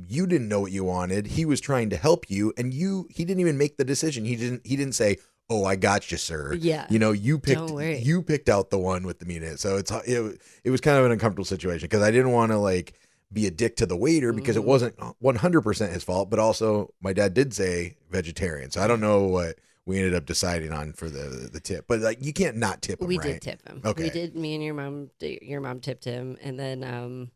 you didn't know what you wanted. He was trying to help you and he didn't even make the decision. He didn't say, oh, I got you, sir. Yeah. You picked out the one with the meat in it. So it was kind of an uncomfortable situation because I didn't want to like be a dick to the waiter because it wasn't 100% his fault, but also my dad did say vegetarian. So I don't know what we ended up deciding on for the tip, but like you can't not tip him. We right? did tip him. Okay. We did. Me and your mom tipped him, and then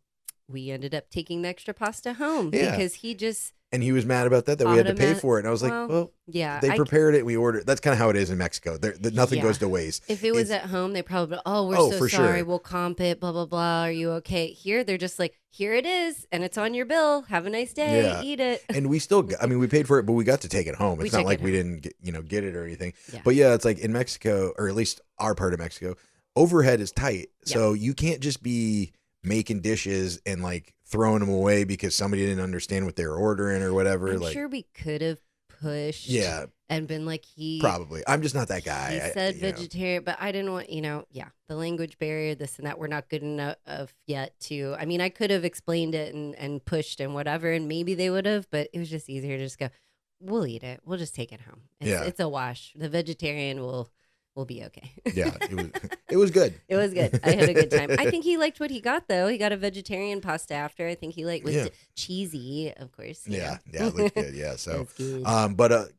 we ended up taking the extra pasta home because he just. And he was mad about that we had to pay for it. And I was like, well, yeah, they prepared it. We ordered. That's kind of how it is in Mexico. Nothing goes to waste. If it was at home, they probably, we're so for sorry. sure. We'll comp it, blah, blah, blah. Are you okay? Here, they're just like, here it is. And it's on your bill. Have a nice day. Yeah. Eat it. And we still, we paid for it, but we got to take it home. It's not like we didn't get it or anything. Yeah. But yeah, it's like in Mexico, or at least our part of Mexico, overhead is tight. So you can't just be making dishes and like throwing them away because somebody didn't understand what they were ordering or whatever. I'm sure we could have pushed and been like, probably. I'm just not that guy. He said vegetarian, but I didn't want, the language barrier, this and that, we're not good enough yet to, I could have explained it and pushed and whatever, and maybe they would have, but it was just easier to just go, we'll eat it. We'll just take it home. It's a wash. The vegetarian will be okay. Yeah, it was good. It was good. I had a good time. I think he liked what he got, though. He got a vegetarian pasta after. I think he liked with cheesy, of course. Yeah, it looked good. Yeah, so, good. but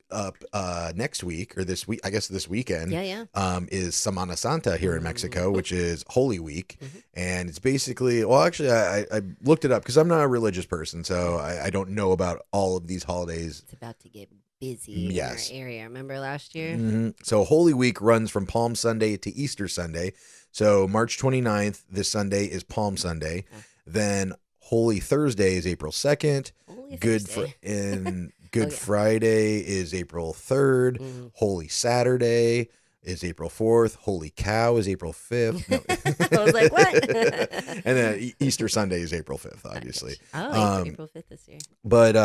next week or this week, I guess this weekend, is Semana Santa here in Mexico, which is Holy Week, and it's basically, well, actually, I looked it up because I'm not a religious person, so I don't know about all of these holidays. It's about to get busy Yes. in our area. Remember last year? Mhm. So Holy Week runs from Palm Sunday to Easter Sunday. So March 29th, this Sunday, is Palm Sunday. Okay. Then Holy Thursday is April 2nd. Holy Good Thursday. Good Oh, yeah. Friday is April 3rd. Mhm. Holy Saturday is April 4th. Holy Cow is April 5th. No. I was like, what? And then Easter Sunday is April 5th, obviously. Oh, April 5th this year. But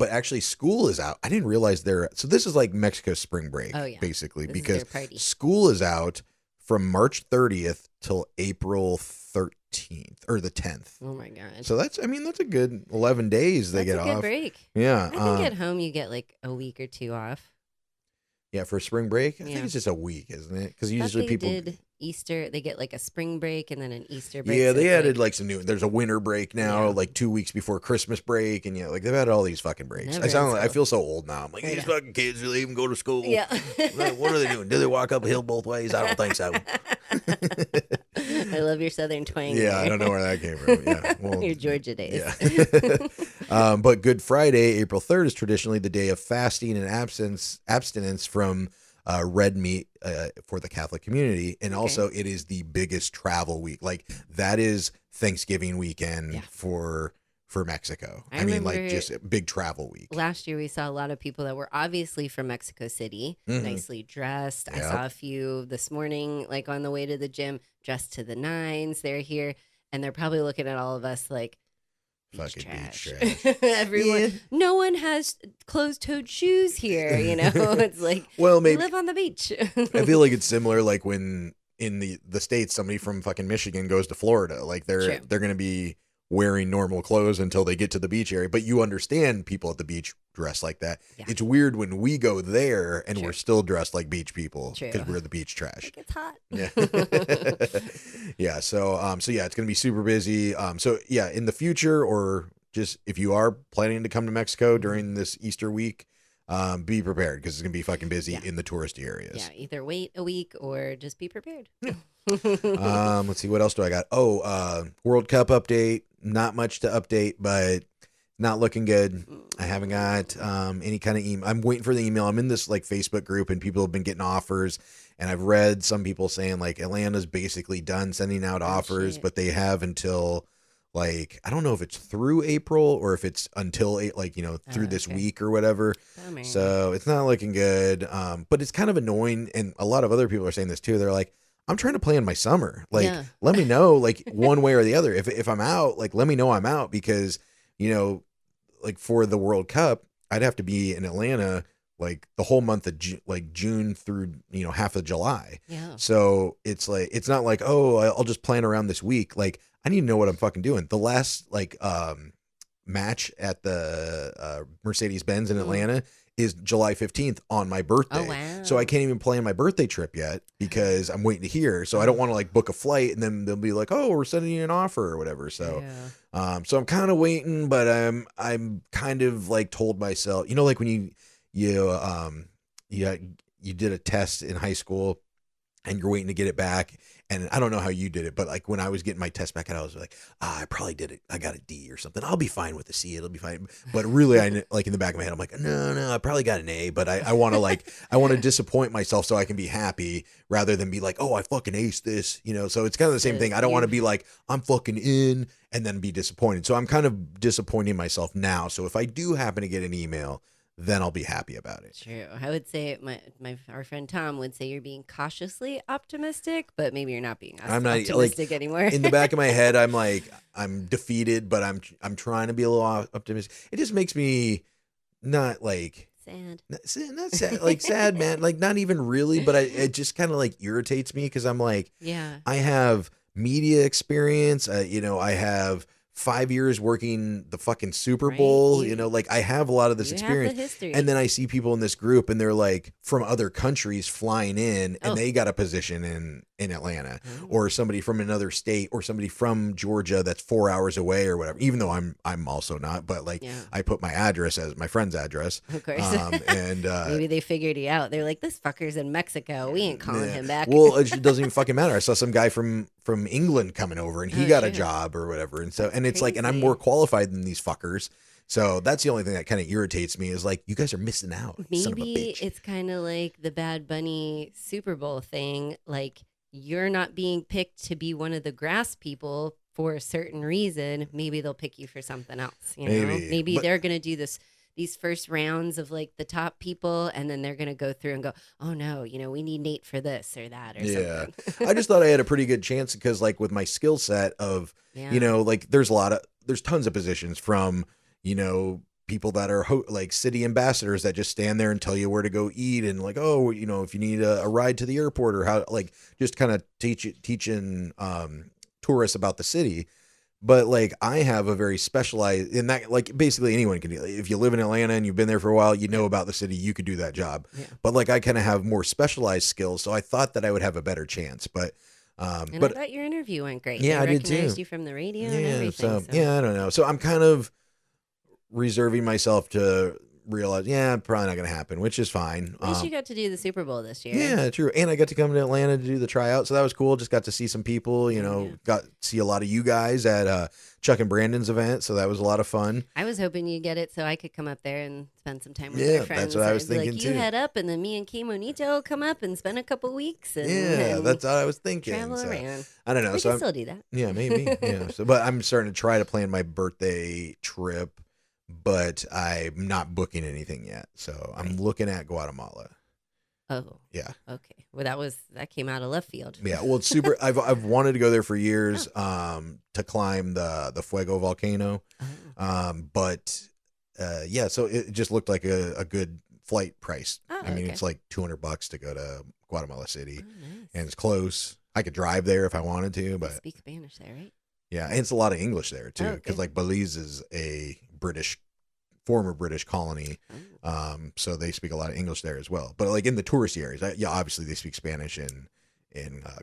actually school is out. I didn't realize so this is like Mexico's spring break, Oh, yeah. basically, This is because their party. school is out from March 30th till April 13th or the 10th. Oh my god. So that's a good 11 days they That's get a good off. break. Yeah. I think at home you get like a week or two off. Yeah, for spring break, I think Yeah. it's just a week, isn't it? Because Thought usually they people did Easter. They get like a spring break and then an Easter break. Yeah, so they it's added like some new. There's a winter break now, Yeah. like 2 weeks before Christmas break, and like they've had all these fucking breaks. Never I ends feel so old now. I'm like, I these know. fucking kids, do they even go to school? Yeah. Like, what are they doing? Do they walk up a hill both ways? I don't think so. I love your southern twang. Yeah, I there. don't know where that came from. Yeah, well, Your Georgia days. yeah. But Good Friday, April 3rd, is traditionally the day of fasting and abstinence from red meat for the Catholic community, and also it is the biggest travel week. Like that is Thanksgiving weekend Yeah. for Mexico. I I mean, like remember- just a big travel week. Last year, we saw a lot of people that were obviously from Mexico City, Mhm. nicely dressed. I Yep. saw a few this morning, like on the way to the gym, dressed to the nines. They're here, and they're probably looking at all of us like, beach Fucking trash. beach trash. Everyone, Yeah. no one has closed-toed shoes here. You know, it's like Well, we maybe live on the beach. I feel like it's similar. Like when in the States, somebody from fucking Michigan goes to Florida, like they're True. gonna be wearing normal clothes until they get to the beach area. But you understand people at the beach dress like that. Yeah. It's weird when we go there and True. we're still dressed like beach people True. because we're the beach trash. Like, it's hot. Yeah. Yeah. So yeah, it's gonna be super busy. So yeah, in the future, or just if you are planning to come to Mexico during this Easter week, be prepared because it's gonna be fucking busy Yeah. in the touristy areas. Yeah, either wait a week or just be prepared. Let's see, what else do I got? World Cup update. Not much to update, but not looking good. I haven't got any kind of email. I'm waiting for the email. I'm in this like Facebook group and people have been getting offers, and I've read some people saying like Atlanta's basically done sending out offers, shit. but they have until like, I don't know if it's through April or if it's until through this okay. week or whatever. Bummer. So it's not looking good. But it's kind of annoying, and a lot of other people are saying this too. They're like, I'm trying to plan my summer. Like, Yeah. let me know, like, one way or the other. If I'm out, like, let me know I'm out, because, like for the World Cup, I'd have to be in Atlanta like the whole month of June through, half of July. Yeah. So it's like, it's not like, oh, I'll just plan around this week. Like, I need to know what I'm fucking doing. The last match at the Mercedes-Benz in Atlanta is July 15th on my birthday. Oh, wow. So I can't even plan my birthday trip yet because I'm waiting to hear. So I don't want to like book a flight and then they'll be like, oh, we're sending you an offer or whatever. So, so I'm kind of waiting, but I'm kind of like told myself, like when you did a test in high school and you're waiting to get it back. And I don't know how you did it, but like when I was getting my test back, I was like, I probably did it. I got a D or something. I'll be fine with a C. It'll be fine. But really, I like in the back of my head, I'm like, no, I probably got an A. But I want to I want to disappoint myself so I can be happy rather than be like, oh, I fucking aced this. So it's kind of the same thing. I don't want to be like, I'm fucking in and then be disappointed. So I'm kind of disappointing myself now. So if I do happen to get an email, then I'll be happy about it. True. I would say our friend Tom would say you're being cautiously optimistic, but maybe you're not being I'm not, optimistic anymore. In the back of my head, I'm like, I'm defeated, but I'm trying to be a little optimistic. It just makes me not like sad. not sad, like sad, man. Like not even really, but it just kind of like irritates me because I'm like, Yeah. I have media experience. I have 5 years working the fucking Super Right. Bowl, like I have a lot of this You have experience. the history. And then I see people in this group and they're like from other countries flying in and Oh. they got a position in Atlanta, Oh. or somebody from another state or somebody from Georgia that's 4 hours away or whatever, even though I'm also not, but like Yeah. I put my address as my friend's address. Of course. And Maybe they figured you out. They're like, this fucker's in Mexico. We ain't calling yeah. him back. Well, it doesn't even fucking matter. I saw some guy from England coming over and he Oh, got a shit. job or whatever. And so, and it's like, and I'm Crazy. more qualified than these fuckers. So that's the only thing that kind of irritates me is like, you guys are missing out. Son of a Maybe bitch. it's kind of like the Bad Bunny Super Bowl thing. Like, you're not being picked to be one of the grass people for a certain reason. Maybe they'll pick you for something else. You know, maybe But- they're gonna do these first rounds of like the top people, and then they're gonna go through and go, oh no, we need Nate for this or that or something. I just thought I had a pretty good chance because like with my skill set of, Yeah. like there's tons of positions from, people that are like city ambassadors that just stand there and tell you where to go eat and like, oh, if you need a ride to the airport or how, like just kind of teaching tourists about the city. But like I have a very specialized in that, like basically anyone can do. If you live in Atlanta and you've been there for a while, you know about the city, you could do that job. Yeah. But like I kind of have more specialized skills, so I thought that I would have a better chance. But And I thought your interview went great. Yeah, They I did too. recognized you from the radio and yeah, everything. so yeah, I don't know. So I'm kind of reserving myself to realize, probably not going to happen, which is fine. At least you got to do the Super Bowl this year. Yeah, true. And I got to come to Atlanta to do the tryout, so that was cool. Just got to see some people, got to see a lot of you guys at Chuck and Brandon's event, so that was a lot of fun. I was hoping you'd get it so I could come up there and spend some time with Yeah, our friends. that's what I was I'd be thinking, like, too. You head up, and then me and Kimo Nito will come up and spend a couple weeks. And, Yeah, and that's what I was thinking. travel So, around. I don't know. We So can I'm, still do that. yeah, maybe. Yeah. So, but I'm starting to try to plan my birthday trip, but I'm not booking anything yet. So I'm looking at Guatemala. Oh, Yeah. okay. Well, that came out of left field. Yeah, well, it's super. I've wanted to go there for years, to climb the Fuego volcano, Oh. but yeah, so it just looked like a good flight price. Oh, I mean, okay. it's like $200 to go to Guatemala City, Oh, nice. and it's close. I could drive there if I wanted to, They but speak Spanish there, right? yeah, and it's a lot of English there too, Oh, because okay. like Belize is a former British colony. Oh. So they speak a lot of English there as well. But like in the touristy areas, obviously they speak Spanish in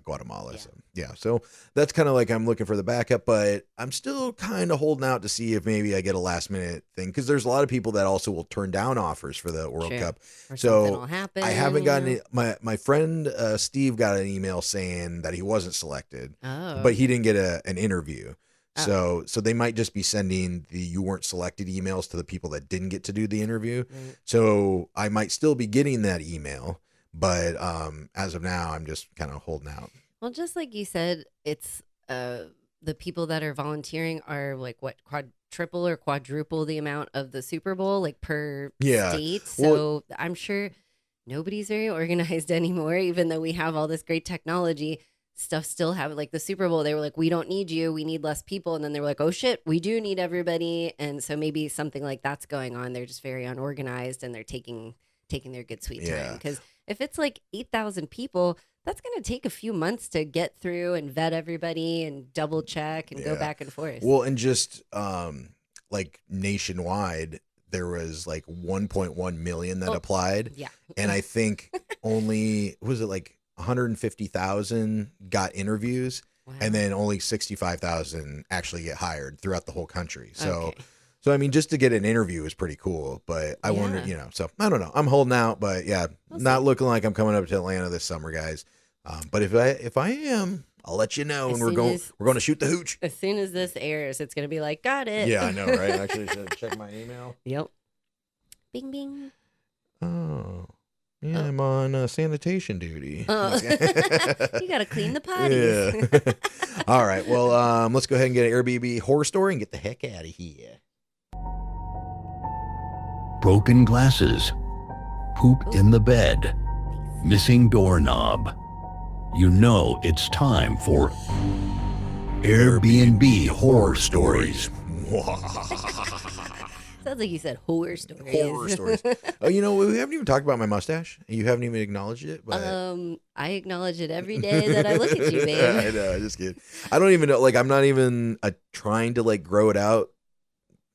Guatemala. Yeah. So yeah, so that's kind of like I'm looking for the backup, but I'm still kind of holding out to see if maybe I get a last minute thing because there's a lot of people that also will turn down offers for the World Sure. Cup. Or So, something will happen. I haven't gotten you know? it. My friend Steve got an email saying that he wasn't selected, Oh, but he didn't get an interview. Oh. So they might just be sending the you weren't selected emails to the people that didn't get to do the interview. Right. So I might still be getting that email, but as of now, I'm just kind of holding out. Well, just like you said, it's the people that are volunteering are like what triple or quadruple the amount of the Super Bowl, like per Yeah. state. Well- So I'm sure nobody's very organized anymore, even though we have all this great technology. Stuff still have like the Super Bowl. They were like, we don't need you. We need less people. And then they were like, oh shit, we do need everybody. And so maybe something like that's going on. They're just very unorganized and they're taking their good sweet Yeah. time. Because if it's like 8,000 people, that's going to take a few months to get through and vet everybody and double check and go Yeah. back and forth. Well, and just like nationwide, there was like 1.1 million that Oh. applied. yeah. And I think only, was it like 150,000 got interviews, Wow. and then only 65,000 actually get hired throughout the whole country. So, Okay. so I mean, just to get an interview is pretty cool. But I wonder, Yeah. so I don't know. I'm holding out, but yeah, We'll not see. looking like I'm coming up to Atlanta this summer, guys. But if I am, I'll let you know, As and we're soon going as- to shoot the hooch. As soon as this airs, it's going to be like, got it. Yeah, I know, right? Actually, should check my email. Yep. Bing, bing. Oh, yeah, Oh. I'm on sanitation duty. Oh. You got to clean the potties. Yeah. All right. Well, let's go ahead and get an Airbnb horror story and get the heck out of here. Broken glasses, poop in the bed, missing doorknob. You know it's time for Airbnb horror stories. Sounds like you said horror stories. Horror stories. Oh, you know, we haven't even talked about my mustache. You haven't even acknowledged it. But I acknowledge it every day that I look at you, I babe. know. Just kidding. I don't even know. Like, I'm not even trying to like grow it out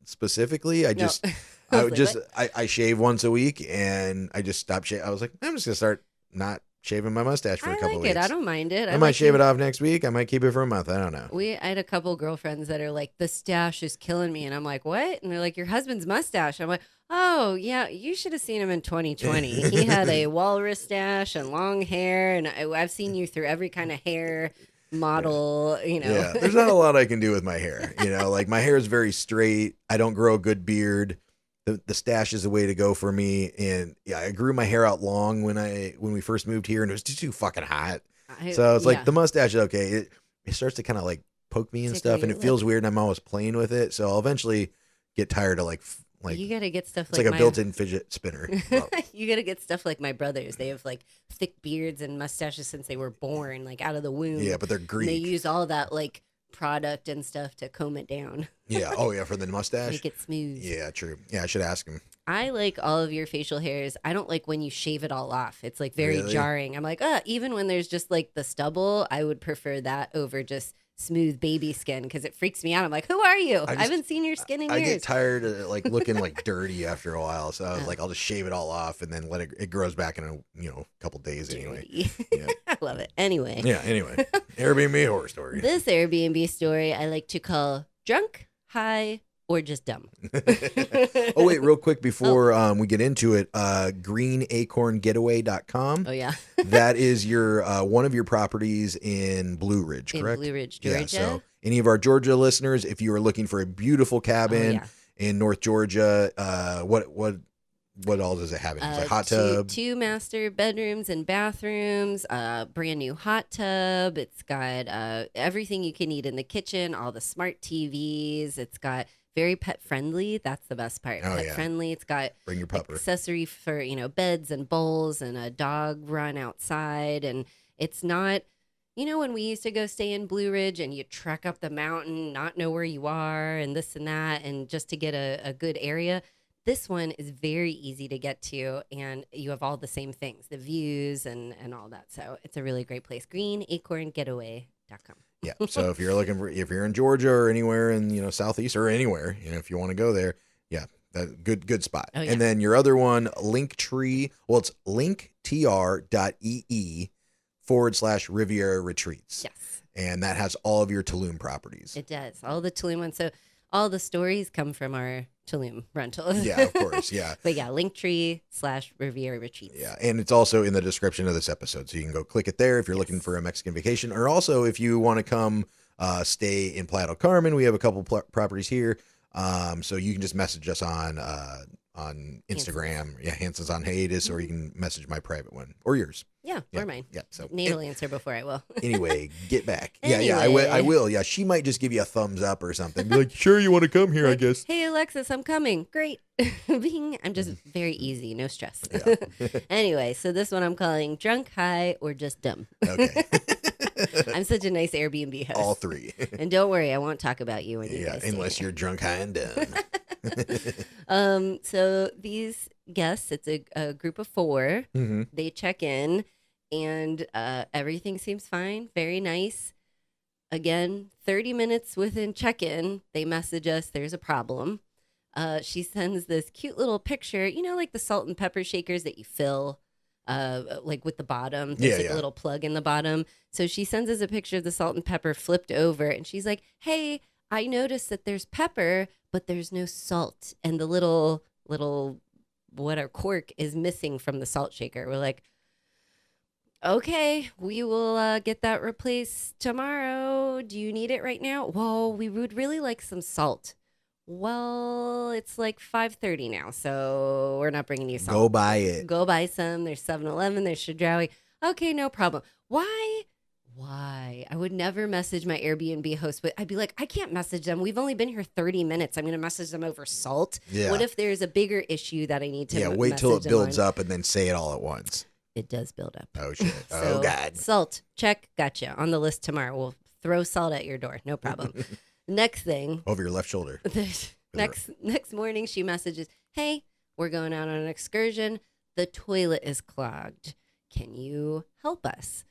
specifically. I No. just. I I was would like, just I shave once a week, and I just stopped shaving. I was like, I'm just gonna start not shaving my mustache for I a couple like of weeks. it. I don't mind it. I might shave it off next week. I might keep it for a month. I don't know. I had a couple girlfriends that are like, the stash is killing me. And I'm like, what? And they're like, your husband's mustache. I'm like, oh, yeah, you should have seen him in 2020. He had a walrus stash and long hair. And I've seen you through every kind of hair. model, Yeah, there's not a lot I can do with my hair. Like my hair is very straight. I don't grow a good beard. The stash is the way to go for me. And yeah, I grew my hair out long when we first moved here, and it was just too fucking hot. So it's like the mustache is okay. It starts to kind of like poke me and stuff, and it feels weird, and I'm always playing with it. So I'll eventually get tired of like you gotta get stuff it's like a built-in fidget spinner. You gotta get stuff like my brothers. They have like thick beards and mustaches since they were born, like out of the womb. Yeah, but they're Greek. And they use all that like product and stuff to comb it down. Yeah. Oh yeah, for the mustache. Make it smooth. Yeah, true. Yeah, I should ask him. I like all of your facial hairs. I don't like when you shave it all off. It's like very Really? jarring. I'm like, even when there's just like the stubble, I would prefer that over just smooth baby skin because it freaks me out. I'm like, who are you? I haven't seen your skin in years. I get tired of like looking like dirty after a while, so I was like, I'll just shave it all off and then let it grows back in a couple days anyway. Yeah. I love it. Anyway. Yeah. Anyway, Airbnb horror story. This Airbnb story I like to call drunk, high, or just dumb. Oh wait, real quick before we get into it, greenacorngetaway.com. Oh yeah. That is your one of your properties in Blue Ridge, correct? In Blue Ridge, Georgia. Yeah, so any of our Georgia listeners, if you are looking for a beautiful cabin in North Georgia, what all does it have? It's a hot tub, two master bedrooms and bathrooms, brand new hot tub. It's got everything you can need in the kitchen, all the smart TVs. It's got very pet friendly. That's the best part. Oh, Pet yeah. friendly. It's got Bring your pupper. accessory for beds and bowls and a dog run outside. And it's not, when we used to go stay in Blue Ridge and you trek up the mountain, not know where you are and this and that, and just to get a good area. This one is very easy to get to, and you have all the same things, the views and all that. So it's a really great place. greenacorngetaway.com. Yeah. So if you're in Georgia or anywhere in Southeast or anywhere, if you want to go there, yeah, that good spot. Oh, yeah. And then your other one, Linktree. Well, it's linktr.ee/Riviera Retreats. Yes, and that has all of your Tulum properties. it does. All the Tulum ones. So all the stories come from our Tulum rentals. Yeah, of course. Yeah. But yeah, Linktree/Riviera Retreats. Yeah, and it's also in the description of this episode, so you can go click it there if you're looking for a Mexican vacation, or also if you want to come stay in Playa del Carmen. We have a couple properties here, so you can just message us on Instagram. Yeah, Hansons on Hiatus, or you can message my private one or yours. Yeah, or mine. Yeah, so Nate will answer before I will. Anyway, get back. Anyway. Yeah, I will. Yeah, she might just give you a thumbs up or something. Be like, sure, you want to come here, I guess. Hey, Alexis, I'm coming. Great. Bing. I'm just very easy. No stress. Yeah. Anyway, so this one I'm calling drunk, high, or just dumb. Okay. I'm such a nice Airbnb host. All three. And don't worry, I won't talk about you when you guys stay unless here. you're drunk, high, and dumb. So these guests, it's a group of 4. Mm-hmm. They check in, and everything seems fine. Very nice. Again, 30 minutes within check-in, they message us, there's a problem. She sends this cute little picture, like the salt and pepper shakers that you fill, like with the bottom. There's a little plug in the bottom. So she sends us a picture of the salt and pepper flipped over, and she's like, hey, I noticed that there's pepper, but there's no salt. And the little cork is missing from the salt shaker. We're like, okay, we will get that replaced tomorrow. Do you need it right now? Well, we would really like some salt. Well, it's like 5:30 now, so we're not bringing you salt. Go buy it. Go buy some. There's 7-Eleven. There's Chedraui. Okay, no problem. Why? I would never message my Airbnb host, but I'd be like, I can't message them. We've only been here 30 minutes. I'm going to message them over salt. Yeah. What if there's a bigger issue that I need to wait till it message them builds on? up and then say it all at once. It does build up. Oh, shit. So, Oh, God. Salt, check, gotcha. On the list tomorrow. We'll throw salt at your door. No problem. Next thing. Over your left shoulder. Next morning, she messages, hey, we're going out on an excursion. The toilet is clogged. Can you help us?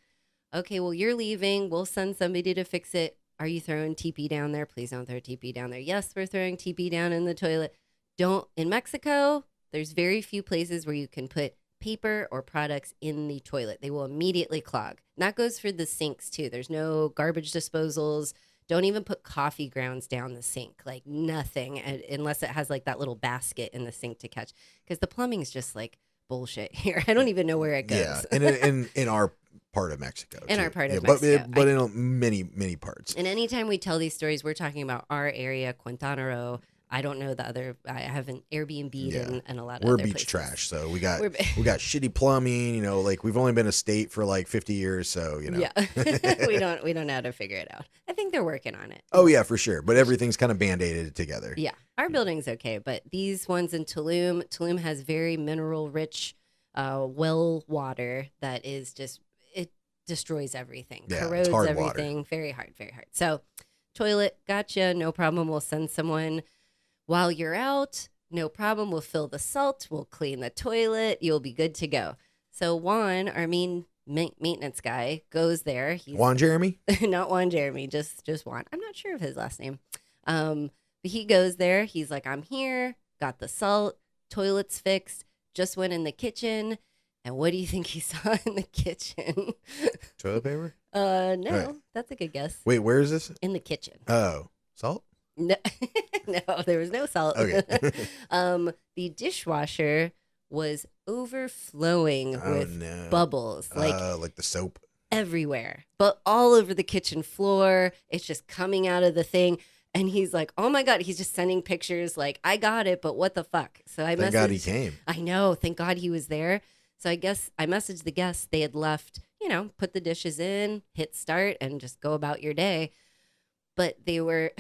Okay, well, you're leaving. We'll send somebody to fix it. Are you throwing TP down there? Please don't throw TP down there. Yes, we're throwing TP down in the toilet. In Mexico, there's very few places where you can put paper or products in the toilet. They will immediately clog. And that goes for the sinks too. There's no garbage disposals. Don't even put coffee grounds down the sink, like nothing, unless it has like that little basket in the sink to catch. Because the plumbing's just like bullshit here. I don't even know where it goes. Yeah, and in our part of Mexico. In too. our part of Yeah, Mexico. But in many parts. And anytime we tell these stories, we're talking about our area, Quintana Roo. I don't know the other. I haven't Airbnb'd in a lot of We're other beach places. trash, so we got shitty plumbing. You know, like we've only been a state for like 50 years, so you know. Yeah, we don't know how to figure it out. I think they're working on it. Oh yeah, for sure. But everything's kind of band-aided together. Yeah, our building's okay, but these ones in Tulum has very mineral rich, well water that is just it destroys everything, Yeah, it's corrodes hard everything, water. very hard, very hard. So, toilet, gotcha, no problem. We'll send someone. While you're out, no problem. We'll fill the salt. We'll clean the toilet. You'll be good to go. So Juan, our maintenance guy, goes there. He's Juan Jeremy? not Juan Jeremy, just Juan. I'm not sure of his last name. But he goes there. He's like, I'm here. Got the salt. Toilet's fixed. Just went in the kitchen. And what do you think he saw in the kitchen? Toilet paper? No, Right. that's a good guess. Wait, where is this? In the kitchen. Oh, salt? No, no, there was no salt. Okay. The dishwasher was overflowing with no. bubbles, like the soap. everywhere, but all over the kitchen floor. It's just coming out of the thing. And he's like, oh my God, he's just sending pictures like, I got it, but what the fuck? So I Thank God he came. I know. Thank God he was there. So I guess I messaged the guests. They had left, put the dishes in, hit start, and just go about your day. But they were,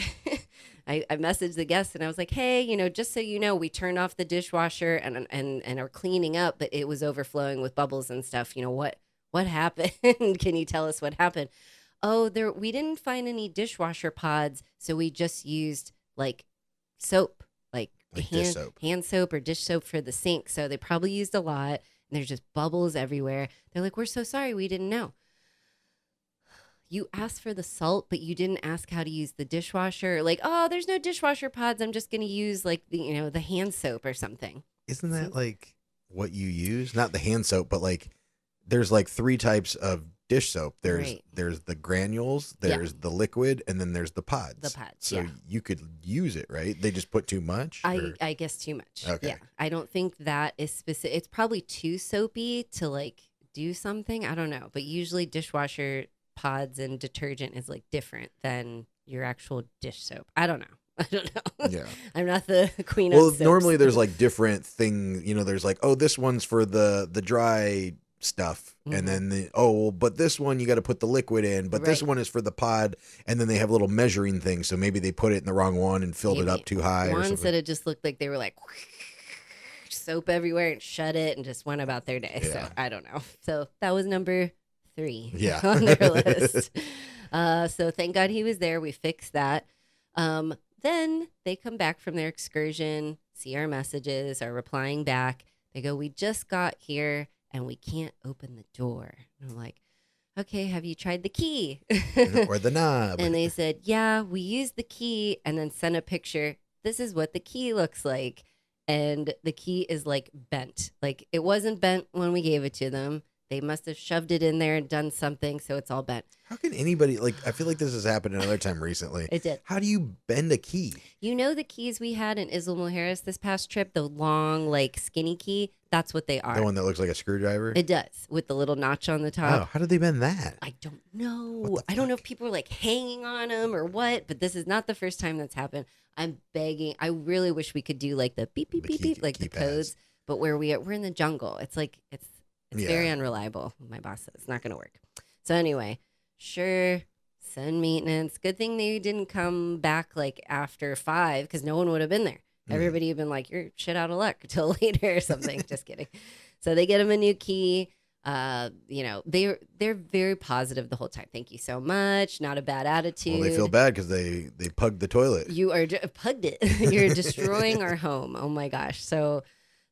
I messaged the guests and I was like, hey, just so you know, we turned off the dishwasher and are cleaning up, but it was overflowing with bubbles and stuff. What happened? Can you tell us what happened? Oh, we didn't find any dishwasher pods, so we just used like soap, like dish soap. hand soap or dish soap for the sink. So they probably used a lot, and there's just bubbles everywhere. They're like, we're so sorry, we didn't know. You asked for the salt, but you didn't ask how to use the dishwasher. Like, oh, there's no dishwasher pods. I'm just gonna use like the hand soap or something. Isn't that like what you use? Not the hand soap, but like there's like 3 types of dish soap. There's the granules, there's the liquid, and then there's the pods. The pods, So yeah. you could use it, right? They just put too much? or- I guess too much. Okay. Yeah. I don't think that is specific. It's probably too soapy to like do something. I don't know. But usually dishwasher pods and detergent is like different than your actual dish soap. I don't know. I don't know. Yeah. I'm not the queen Well, of soaps. normally there's like different things, there's like, oh, this one's for the dry stuff. Mhm. And then but this one you got to put the liquid in, but this Right. one is for the pod, and then they have little measuring things, so maybe they put it in the wrong one and filled it up too high or One something. said it just looked like they were like soap everywhere and shut it and just went about their day. Yeah. So I don't know. So that was number 3 Yeah. on their list. So thank God he was there. We fixed that. Then they come back from their excursion, see our messages, are replying back. They go, we just got here and we can't open the door. And I'm like, okay, have you tried the key? Or the knob. And they said, yeah, we used the key, and then sent a picture. This is what the key looks like. And the key is like bent. Like it wasn't bent when we gave it to them. They must have shoved it in there and done something, so it's all bent. How can anybody, I feel like this has happened another time recently. It did. How do you bend a key? You know the keys we had in Isla Mujeres this past trip, the long, like skinny key? That's what they are. The one that looks like a screwdriver? It does, with the little notch on the Oh, top. how did they bend that? I don't know. What the I don't know fuck? if people are like hanging on them or what, but this is not the first time that's happened. I'm begging. I really wish we could do like the beep, beep, The beep, key- beep, like the keypads. codes. But where we're in the jungle. It's like, it's Yeah. very unreliable. My boss said it's not going to work. So anyway, sure, send maintenance. Good thing they didn't come back like after 5 because no one would have been there. Mm. Everybody had been like, you're shit out of luck till later or something. Just kidding. So they get him a new key. They're very positive the whole time. Thank you so much. Not a bad attitude. Well, they feel bad because they pugged the toilet. You are pugged it. You're destroying our home. Oh my gosh. So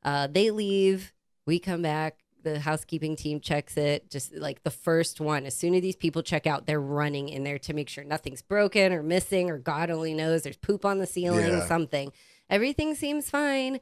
they leave. We come back. The housekeeping team checks it. Just like the first one. As soon as these people check out, they're running in there to make sure nothing's broken or missing, or God only knows there's poop on the ceiling, Yeah. something. Everything seems fine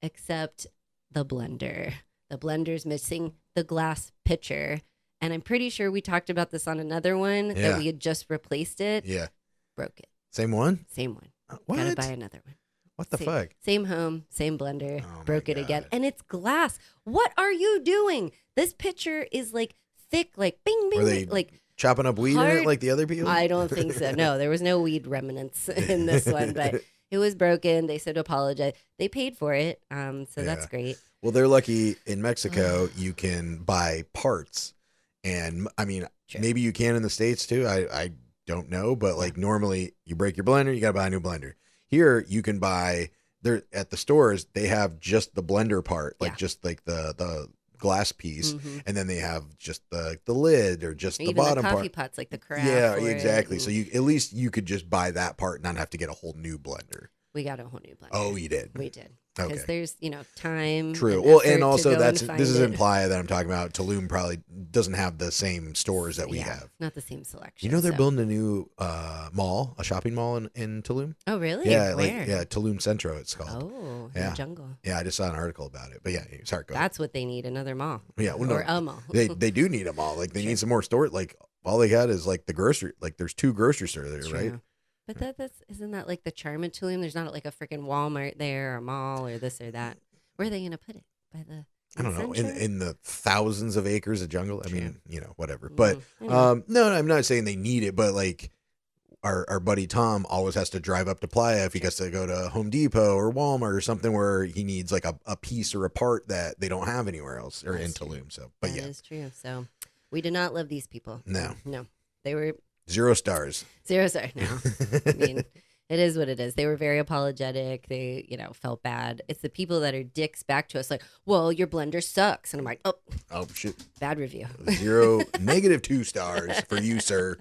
except the blender. The blender's missing the glass pitcher. And I'm pretty sure we talked about this on another one Yeah. that we had just replaced it. Yeah. Broke it. Same one? Same one. What? Gotta buy another one. What the Same, fuck? Same home, same blender. Oh my broke it again. God. And it's glass. What are you doing? This pitcher is like thick, like bing, Were bing, they like chopping up weed in hard- it like the other people? I don't think so. No, there was no weed remnants in this one, but it was broken. They said to apologize. They paid for it, so that's great. Well, they're lucky in Mexico. You can buy parts, and I mean, Sure. maybe you can in the States too. I don't know, but like normally you break your blender, you got to buy a new blender. Here you can buy. They're at the stores. They have just the blender part, like just like the glass piece, and then they have just the lid or just Even the bottom the coffee part. pots, like the carafe. Yeah, for exactly. it, So you at least you could just buy that part and not have to get a whole new blender. we got a whole new blender. Oh, you did. We did. Because Okay. there's, time. True. And Well, effort and to also go and find this is it. in Playa that I'm talking about. Tulum probably doesn't have the same stores that we have. Not the same selection. You know they're so. building a new mall, a shopping mall in Tulum. Oh, really? Yeah, Where? Tulum Centro. It's called. Oh, in Yeah. the jungle. Yeah, I just saw an article about it. But yeah, sorry, go ahead. That's what they need, another mall. Yeah, well, no, Or a mall. they do need a mall. Like they Sure. need some more stores. Like all they got is like the grocery. Like there's 2 grocery stores there, right? True. But isn't that like the charm of Tulum? There's not like a freaking Walmart there or a mall or this or that. Where are they going to put it? By the I don't know, Central? in the thousands of acres of jungle. I True. mean, whatever. But Anyway. no, I'm not saying they need it, but like our buddy Tom always has to drive up to Playa if he gets to go to Home Depot or Walmart or something where he needs like a piece or a part that they don't have anywhere else or in That's true. Tulum. So, but That yeah, is true. So we did not love these people. No. They were 0 stars. 0 star. No. I mean, it is what it is. They were very apologetic. They, felt bad. It's the people that are dicks back to us like, well, your blender sucks. And I'm like, oh, Oh shit, bad review. 0, -2 stars for you, sir.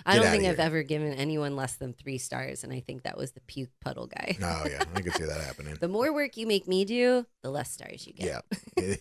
I don't Get think outta I've here. ever given anyone less than 3 stars. And I think that was the puke puddle guy. Oh yeah, I can see that happening. The more work you make me do, the less stars you get. Yeah,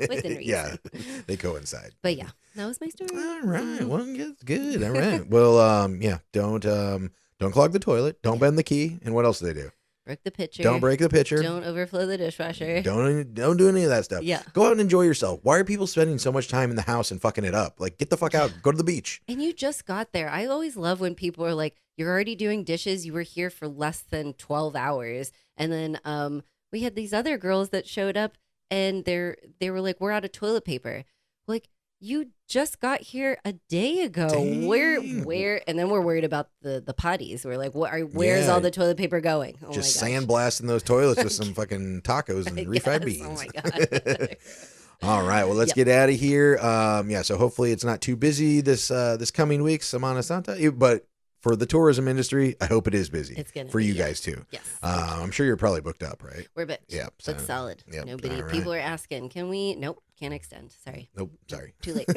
Within yeah, reason. they coincide. But yeah, that was my story. All right. Well, that's good. All right. Well, yeah. Don't clog the toilet. Don't bend the key. And what else do they do? Break the pitcher. Don't break the pitcher. Don't overflow the dishwasher. Don't do any of that stuff. Yeah. Go out and enjoy yourself. Why are people spending so much time in the house and fucking it up? Like, get the fuck out. Go to the beach. And you just got there. I always love when people are like, you're already doing dishes. You were here for less than 12 hours. And then we had these other girls that showed up and they were like, we're out of toilet paper. Like, you just got here a day ago. Dang. Where? And then we're worried about the potties. We're like, where's Yeah. all the toilet paper going? Oh Just my gosh. sandblasting those toilets with some fucking tacos and refried Yes. beans. Oh my God. All right. Well, let's Yep. get out of here. Yeah. So hopefully it's not too busy this coming week, Semana Santa. But for the tourism industry, I hope it is busy. It's gonna for be, you yeah. guys too. Yes. I'm sure you're probably booked up, right? We're booked. Yeah, Booked so- solid. yep, Nobody. all right. People are asking, can we? Nope. Can't extend. Sorry. Nope. Sorry. Too late.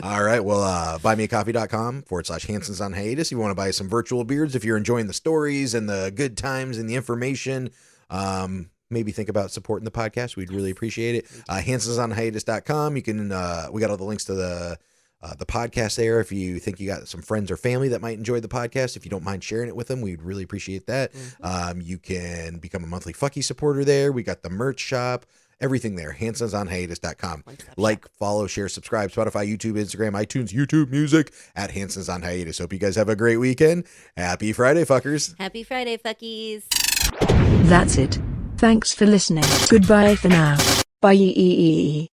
All right. Well, buymeacoffee.com/Hansons on hiatus. If you want to buy some virtual beards, if you're enjoying the stories and the good times and the information, maybe think about supporting the podcast. We'd really appreciate it. Hansonsonhiatus.com. You can, we got all the links to the podcast there. If you think you got some friends or family that might enjoy the podcast, if you don't mind sharing it with them, we'd really appreciate that. You can become a monthly Fucky supporter there. We got the merch shop. Everything there, hansonsonhiatus.com. Like, follow, share, subscribe, Spotify, YouTube, Instagram, iTunes, YouTube Music at Hansons on Hiatus. Hope you guys have a great weekend. Happy Friday, fuckers. Happy Friday, fuckies. That's it. Thanks for listening. Goodbye for now. Bye.